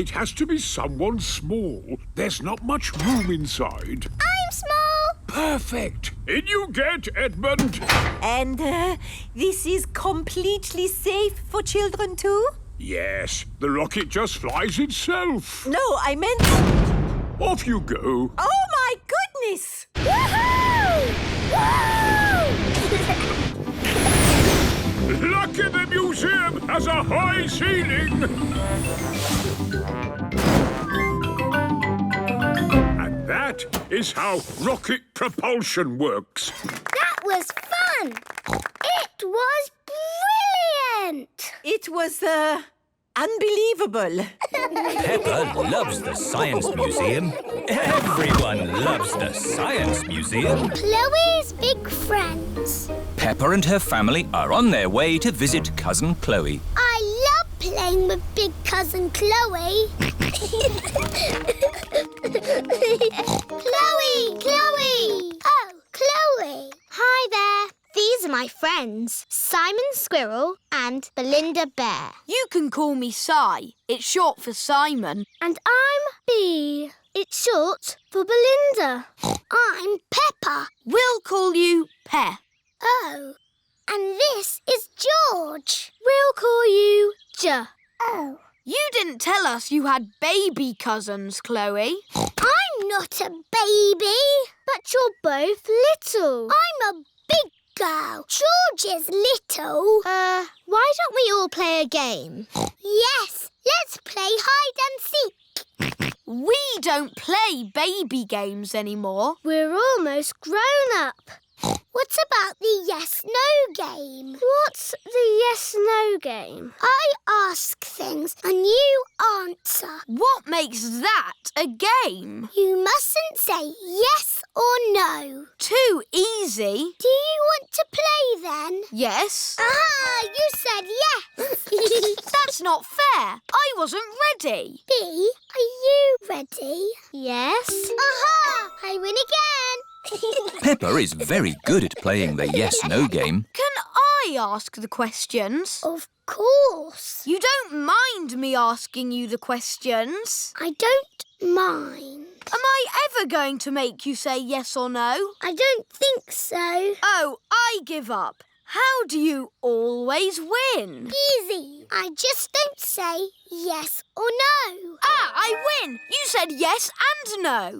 It has to be someone small. There's not much room inside. I'm small! Perfect. In you get, Edmund. And this is completely safe for children too? Yes, the rocket just flies itself. No, I meant... Off you go. Oh, my goodness! Lucky the museum has a high ceiling. And that is how rocket propulsion works. That was fun! It was brilliant! It was, unbelievable. Peppa loves the Science Museum. Everyone loves the Science Museum. Chloe's big friends. Peppa and her family are on their way to visit Cousin Chloe. I love playing with big cousin Chloe. Chloe! Oh, Chloe. Hi there. These are my friends, Simon Squirrel and Belinda Bear. You can call me Si. It's short for Simon. And I'm Bee. It's short for Belinda. I'm Peppa. We'll call you Pe. Oh. And this is George. We'll call you J. Oh. You didn't tell us you had baby cousins, Chloe. I'm not a baby. But you're both little. I'm a big girl. George is little. Why don't we all play a game? Yes, let's play hide and seek. We don't play baby games anymore. We're almost grown up. What about the yes-no game? What's the yes-no game? I ask things and you answer. What makes that a game? You mustn't say yes or no. Too easy. Do you want to play then? Yes. Ah, you said yes. That's not fair. I wasn't ready. B, are you ready? Yes. Aha! I win again. Peppa is very good at playing the yes-no game. Can I ask the questions? Of course. You don't mind me asking you the questions? I don't mind. Am I ever going to make you say yes or no? I don't think so. Oh, I give up. How do you always win? Easy. I just don't say yes or no. Ah, I win! You said yes and no.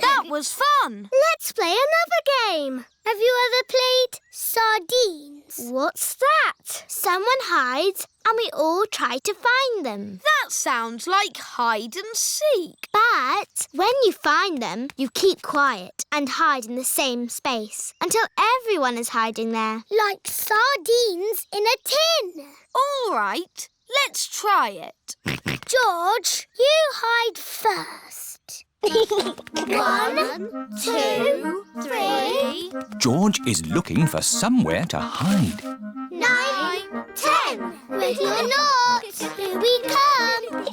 That was fun. Let's play another game. Have you ever played sardines? What's that? Someone hides and we all try to find them. That sounds like hide and seek. But when you find them, you keep quiet and hide in the same space until everyone is hiding there. Like sardines in a tin. All right, let's try it. George, you hide first. 1, 2, 3. George is looking for somewhere to hide. 9, 10. Ready or not, here we come.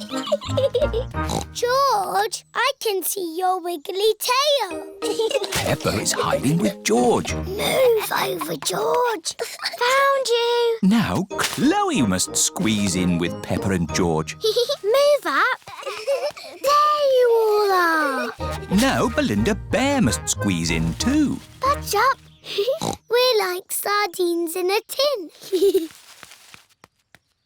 George, I can see your wiggly tail. Peppa is hiding with George. Move over, George. Found you. Now Chloe must squeeze in with Peppa and George. Move up. There you all are. Now Belinda Bear must squeeze in too. Budge up. We're like sardines in a tin.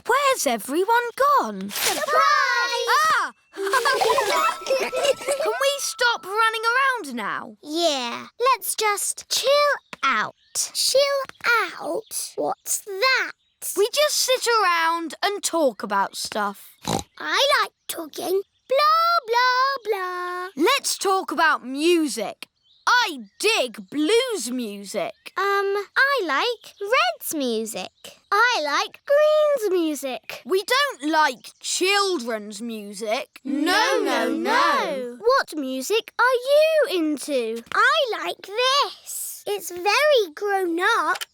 Where's everyone gone? Surprise! Ah! Can we stop running around now? Yeah, let's just chill out. Chill out? What's that? We just sit around and talk about stuff. I like talking. Blah, blah, blah. Let's talk about music. I dig blues music. I like Red's music. I like Green's music. We don't like children's music. No. What music are you into? I like this. It's very grown up.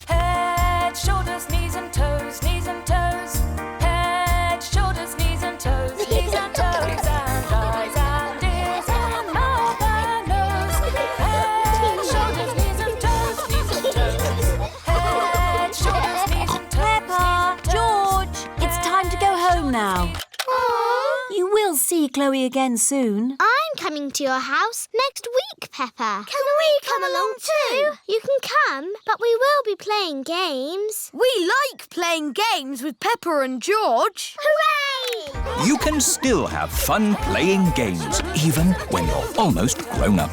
Head, shoulders, knees and toes, knees and toes. Head, shoulders, knees and toes, knees and toes. And eyes and ears and mouth and nose. Head, shoulders, knees and toes, knees and toes. Head, shoulders, knees and toes. Peppa, George, it's time to go home now. You will see Chloe again soon. I'm coming to your house next week, Peppa. Can we come along too? You can come, but we will be playing games. We like playing games with Peppa and George. Hooray! You can still have fun playing games, even when you're almost grown up.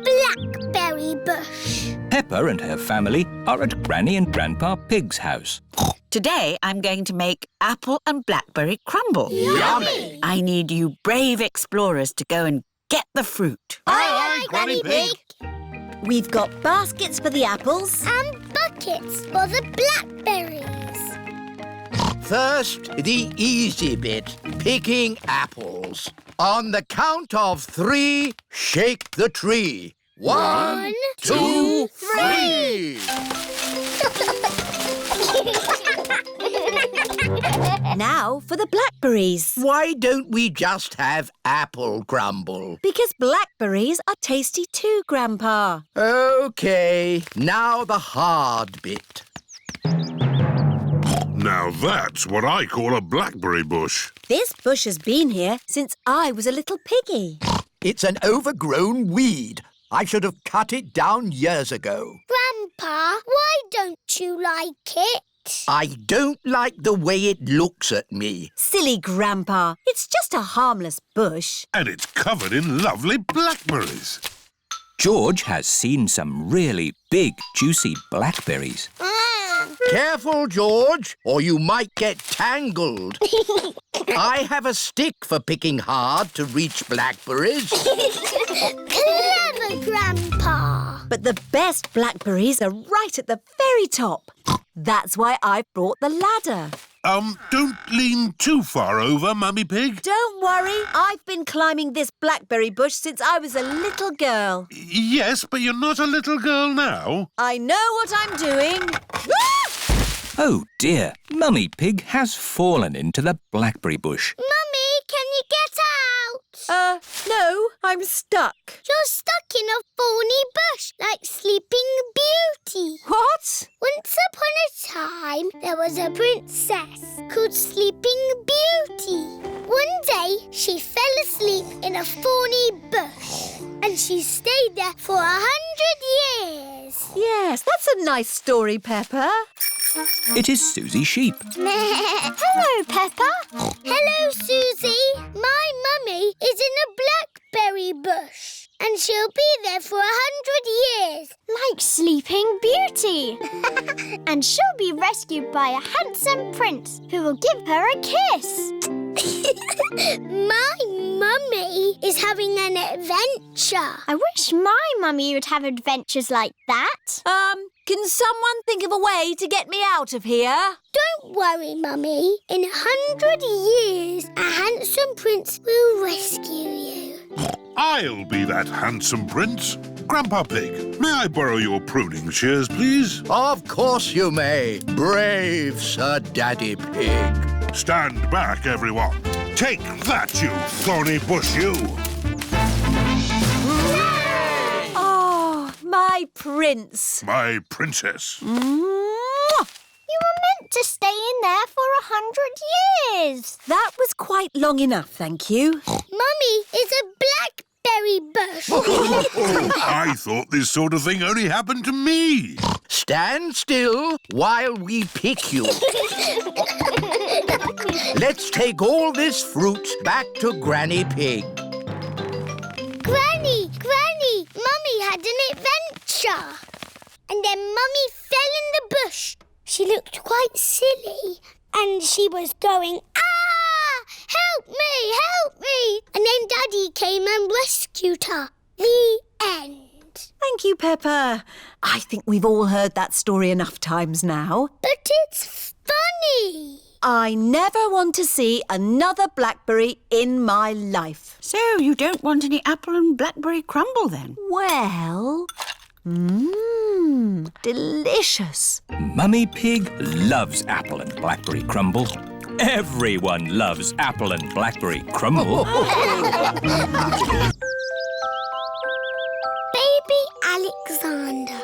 Blackberry bush. Peppa and her family are at Granny and Grandpa Pig's house. Today I'm going to make apple and blackberry crumble. Yummy! I need you brave explorers to go and get the fruit. Aye, Granny Pig. We've got baskets for the apples. And buckets for the blackberries. First, the easy bit, picking apples. On the count of 3, shake the tree. 1, 2, 3. Now for the blackberries. Why don't we just have apple crumble? Because blackberries are tasty too, Grandpa. OK, now the hard bit. Now that's what I call a blackberry bush. This bush has been here since I was a little piggy. It's an overgrown weed. I should have cut it down years ago. Grandpa, why don't you like it? I don't like the way it looks at me. Silly Grandpa, it's just a harmless bush. And it's covered in lovely blackberries. George has seen some really big, juicy blackberries. Careful, George, or you might get tangled. I have a stick for picking hard to reach blackberries. Clever, Grandpa. But the best blackberries are right at the very top. That's why I brought the ladder. Don't lean too far over, Mummy Pig. Don't worry, I've been climbing this blackberry bush since I was a little girl. Yes, but you're not a little girl now. I know what I'm doing. Oh dear, Mummy Pig has fallen into the blackberry bush. Mummy, can you get out? No, I'm stuck. You're stuck in a thorny bush like Sleeping Beauty. What? Once upon a time, there was a princess called Sleeping Beauty. One day, she fell asleep in a thorny bush and she stayed there for 100 years. Yes, that's a nice story, Peppa. It is Susie Sheep. Hello, Peppa. Hello, Susie. My mummy is in a blackberry bush and she'll be there for 100 years. Like Sleeping Beauty. And she'll be rescued by a handsome prince who will give her a kiss. My mummy is having an adventure. I wish my mummy would have adventures like that. Can someone think of a way to get me out of here? Don't worry, Mummy. In 100 years, a handsome prince will rescue you. I'll be that handsome prince. Grandpa Pig, may I borrow your pruning shears, please? Of course you may, brave Sir Daddy Pig. Stand back, everyone. Take that, you thorny bush, you! Oh, my prince. My princess. You were meant to stay in there for 100 years. That was quite long enough, thank you. Mummy is a blackberry bush. I thought this sort of thing only happened to me. Stand still while we pick you. Let's take all this fruit back to Granny Pig. Granny! Mummy had an adventure. And then Mummy fell in the bush. She looked quite silly. And she was going, ah! Help me! And then Daddy came and rescued her. The end. Thank you, Peppa. I think we've all heard that story enough times now. But it's funny. I never want to see another blackberry in my life. So you don't want any apple and blackberry crumble then? Well, delicious. Mummy Pig loves apple and blackberry crumble. Everyone loves apple and blackberry crumble. Baby Alexander.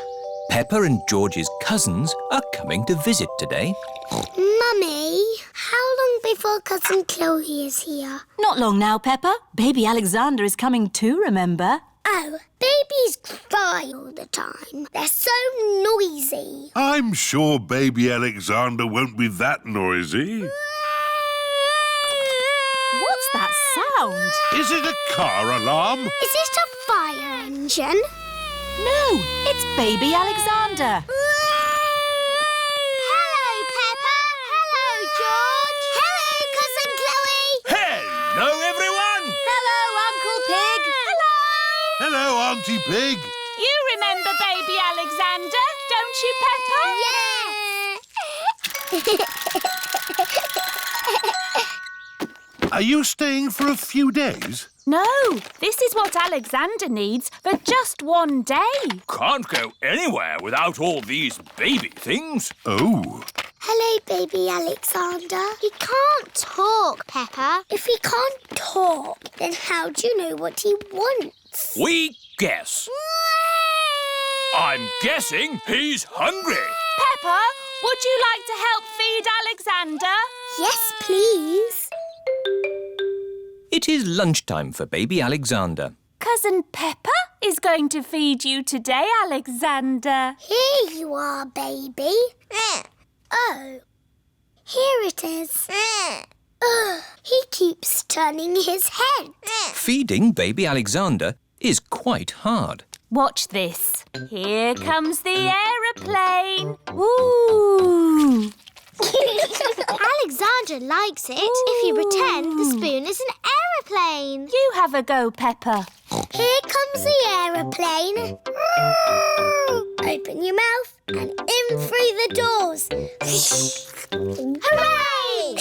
Peppa and George's cousins are coming to visit today. Mummy, how long before Cousin Chloe is here? Not long now, Peppa. Baby Alexander is coming too, remember? Oh, babies cry all the time. They're so noisy. I'm sure baby Alexander won't be that noisy. What's that sound? Is it a car alarm? Is it a fire engine? No, it's Baby Alexander. Hello, Peppa. Hello, George. Hello, Cousin Chloe. Hello, everyone. Hello, Uncle Pig. Hello, Auntie Pig. You remember Baby Alexander, don't you, Peppa? Are you staying for a few days? No, this is what Alexander needs for just one day. Can't go anywhere without all these baby things. Oh. Hello, baby Alexander. He can't talk, Peppa. If he can't talk, then how do you know what he wants? We guess. I'm guessing he's hungry. Peppa, would you like to help feed Alexander? Yes, please. It is lunchtime for baby Alexander. Cousin Peppa is going to feed you today, Alexander. Here you are, baby. Oh, here it is. He keeps turning his head. Feeding baby Alexander is quite hard. Watch this. Here comes the aeroplane. Woo! Alexander likes it if you pretend the spoon is an aeroplane. You have a go, Peppa. Here comes the aeroplane. Open your mouth and in through the doors. Hooray!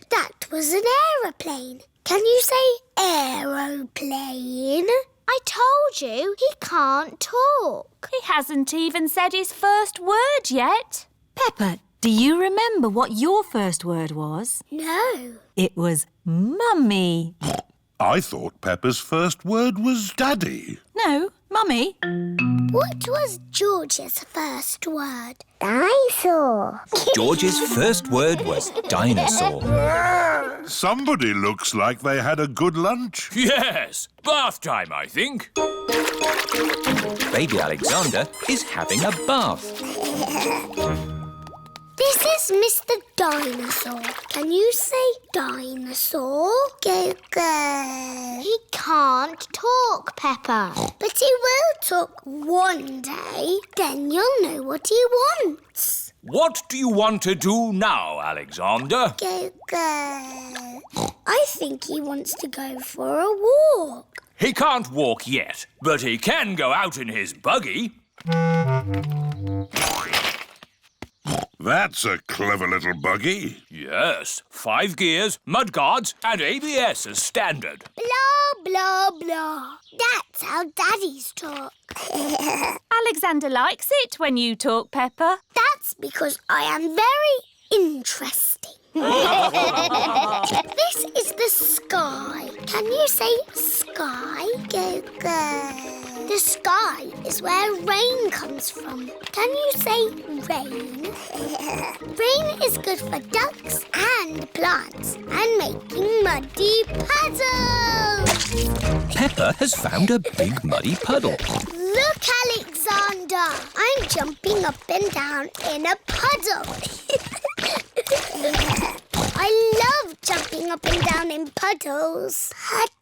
That was an aeroplane. Can you say aeroplane? I told you he can't talk. He hasn't even said his first word yet. Peppa, do you remember what your first word was? No. It was Mummy. I thought Peppa's first word was Daddy. No, Mummy. What was George's first word? Dinosaur. George's first word was dinosaur. Somebody looks like they had a good lunch. Yes, bath time, I think. Baby Alexander is having a bath. This is Mr. Dinosaur. Can you say dinosaur? Go, go. He can't talk, Peppa. But he will talk one day. Then you'll know what he wants. What do you want to do now, Alexander? Go, go. I think he wants to go for a walk. He can't walk yet, but he can go out in his buggy. That's a clever little buggy. Yes, 5 gears, mudguards and ABS as standard. Blah, blah, blah. That's how daddies talk. Alexander likes it when you talk, Peppa. That's because I am very interesting. This is the sky. Can you say sky? Go, go. The sky is where rain comes from. Can you say rain? Rain is good for ducks and plants and making muddy puddles. Peppa has found a big muddy puddle. Look, Alexander. I'm jumping up and down in a puddle. I love jumping up and down in puddles.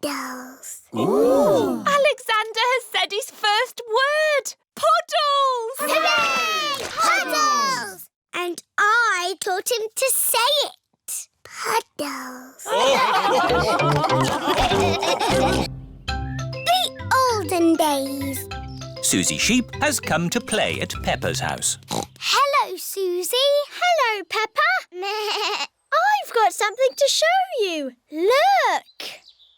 Puddles. Ooh. Alexander has said his first word. Puddles! Hooray! Puddles! And I taught him to say it. Puddles. The olden days. Susie Sheep has come to play at Peppa's house. Hello, Susie. Hello, Peppa. I've got something to show you. Look.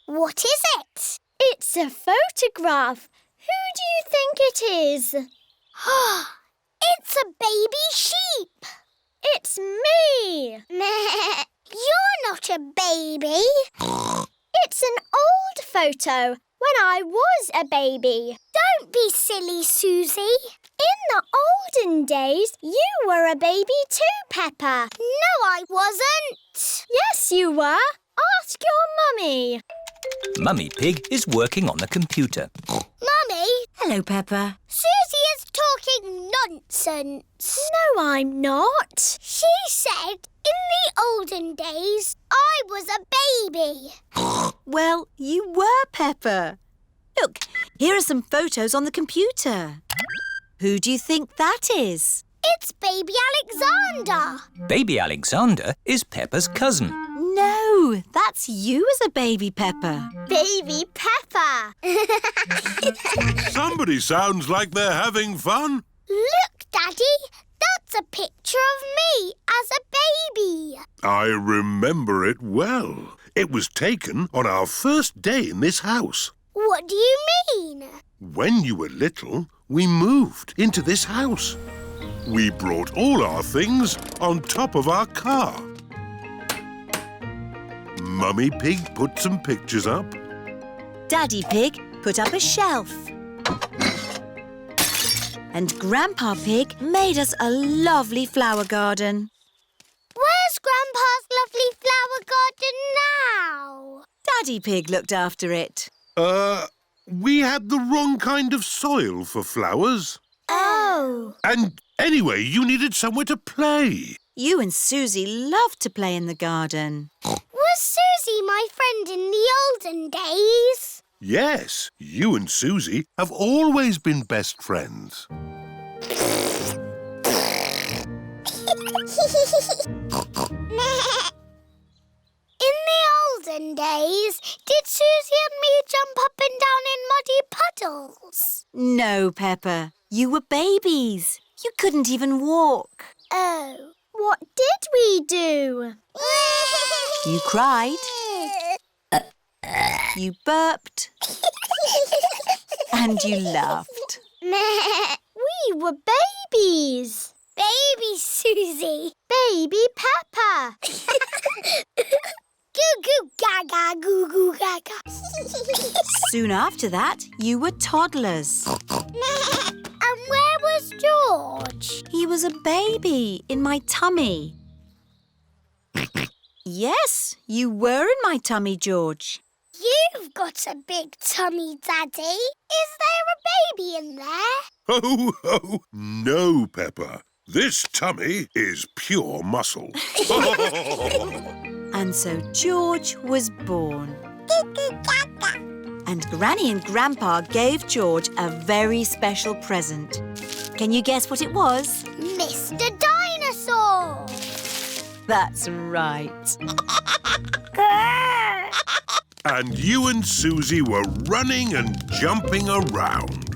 What is it? It's a photograph. Who do you think it is? It's a baby sheep. It's me. You're not a baby. It's an old photo when I was a baby. Don't be silly, Susie. In the olden days, you were a baby too, Peppa. No, I wasn't. Yes, you were. Ask your mummy. Mummy Pig is working on the computer. Mummy, Hello, Peppa. Susie is talking nonsense. No, I'm not. She said in the olden days I was a baby. Well, you were, Peppa. Look, here are some photos on the computer. Who do you think that is? It's baby Alexander. Baby Alexander is Peppa's cousin. No, that's you as a baby, Peppa. Baby Peppa. Somebody sounds like they're having fun. Look, Daddy. That's a picture of me as a baby. I remember it well. It was taken on our first day in this house. What do you mean? When you were little, we moved into this house. We brought all our things on top of our car. Mummy Pig put some pictures up. Daddy Pig put up a shelf. And Grandpa Pig made us a lovely flower garden. Where's Grandpa's lovely flower garden now? Daddy Pig looked after it. We had the wrong kind of soil for flowers. Oh. And anyway, you needed somewhere to play. You and Susie loved to play in the garden. Was Susie my friend in the olden days? Yes, you and Susie have always been best friends. In the olden days, did Susie and me jump up and down in muddy puddles? No, Peppa. You were babies. You couldn't even walk. Oh. What did we do? You cried. You burped. And you laughed. We were babies. Baby Susie. Baby Peppa. Goo goo gaga, goo goo gaga. Soon after that, you were toddlers. And where was George? He was a baby in my tummy. Yes, you were in my tummy, George. You've got a big tummy, Daddy. Is there a baby in there? Ho, ho! No, Peppa. This tummy is pure muscle. And so George was born. And Granny and Grandpa gave George a very special present. Can you guess what it was? Mr. Dinosaur! That's right. And you and Susie were running and jumping around.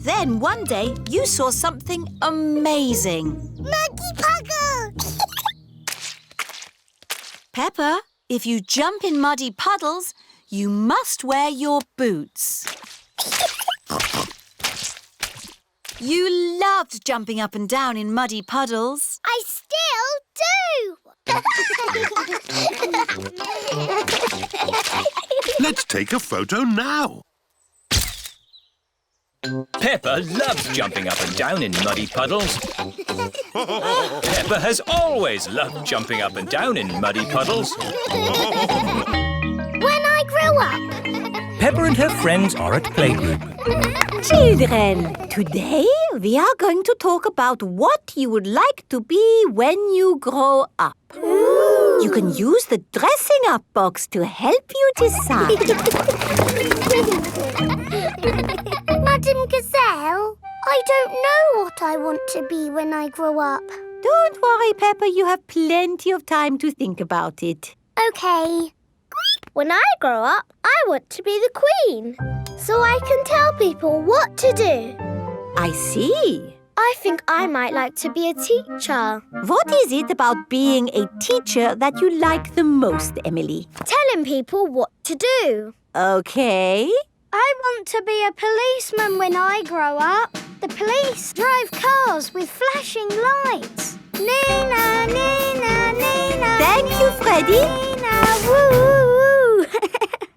Then one day you saw something amazing. Muddy puddle! Peppa, if you jump in muddy puddles, you must wear your boots. You loved jumping up and down in muddy puddles. I still do! Let's take a photo now. Peppa loves jumping up and down in muddy puddles. Peppa has always loved jumping up and down in muddy puddles. When I grow up. Peppa and her friends are at playgroup. Children, today we are going to talk about what you would like to be when you grow up. Ooh. You can use the dressing up box to help you decide. Madam Gazelle, I don't know what I want to be when I grow up. Don't worry, Peppa, you have plenty of time to think about it. OK. When I grow up, I want to be the Queen, so I can tell people what to do. I see. I think I might like to be a teacher. What is it about being a teacher that you like the most, Emily? Telling people what to do. OK. I want to be a policeman when I grow up. The police drive cars with flashing lights. Nina, Nina, Nina. Thank you, Freddie. Nina, woo.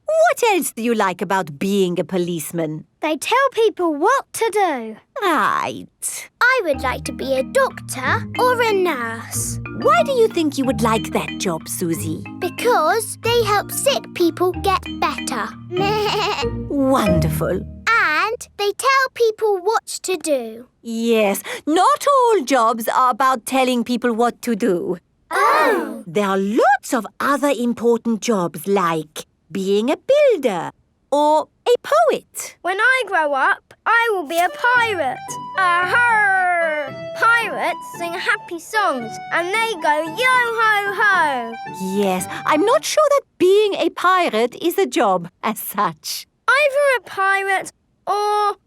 What else do you like about being a policeman? They tell people what to do. Right. I would like to be a doctor or a nurse. Why do you think you would like that job, Susie? Because they help sick people get better. Wonderful. And they tell people what to do. Yes, not all jobs are about telling people what to do. Oh! There are lots of other important jobs like being a builder or a poet. When I grow up, I will be a pirate. Aha! Pirates sing happy songs and they go yo-ho-ho. Yes, I'm not sure that being a pirate is a job as such. Either a pirate or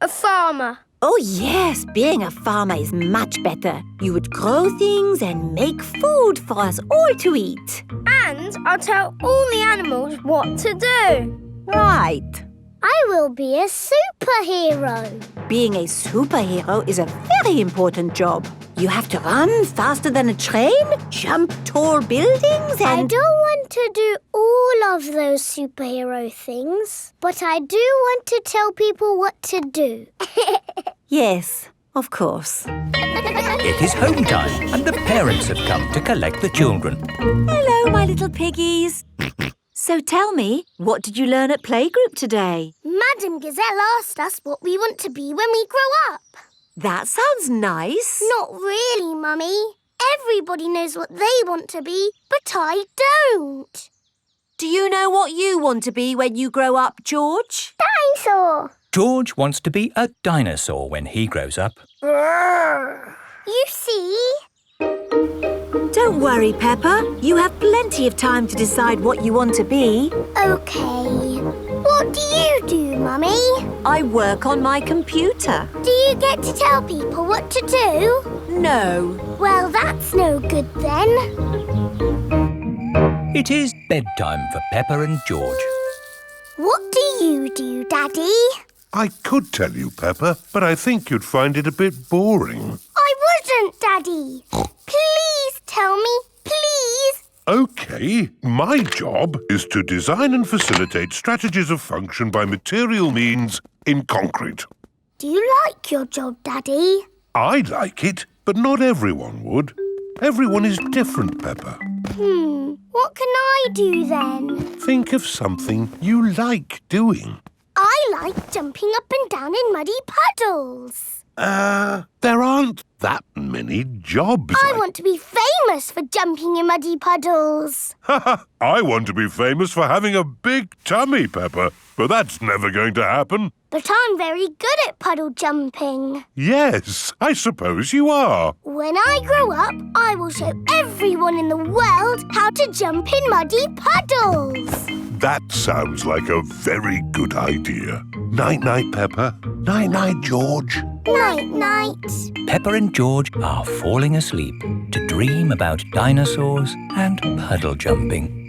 a farmer. Oh yes, being a farmer is much better. You would grow things and make food for us all to eat. And I'll tell all the animals what to do. Right. I will be a superhero. Being a superhero is a very important job. You have to run faster than a train, jump tall buildings and... I don't want to do all of those superhero things, but I do want to tell people what to do. Yes, of course. It is home time and the parents have come to collect the children. Hello, my little piggies. So tell me, what did you learn at playgroup today? Madam Gazelle asked us what we want to be when we grow up. That sounds nice. Not really, Mummy. Everybody knows what they want to be, but I don't. Do you know what you want to be when you grow up, George? Dinosaur. George wants to be a dinosaur when he grows up. You see? Don't worry. worry, Peppa. You have plenty of time to decide what you want to be. OK. What do you do, Mummy? I work on my computer. Do you get to tell people what to do? No. Well, that's no good then. It is bedtime for Peppa and George. What do you do, Daddy? I could tell you, Peppa, but I think you'd find it a bit boring. I wouldn't, Daddy. Please tell me, please. OK, my job is to design and facilitate strategies of function by material means in concrete. Do you like your job, Daddy? I like it, but not everyone would. Everyone is different, Peppa. What can I do then? Think of something you like doing. I like jumping up and down in muddy puddles. There aren't that many jobs. I want to be famous for jumping in muddy puddles. I want to be famous for having a big tummy, Peppa, but that's never going to happen. But I'm very good at puddle jumping. Yes, I suppose you are. When I grow up, I will show everyone in the world how to jump in muddy puddles. That sounds like a very good idea. Night-night, Peppa. Night-night, George. Night-night. Peppa and George are falling asleep to dream about dinosaurs and puddle jumping.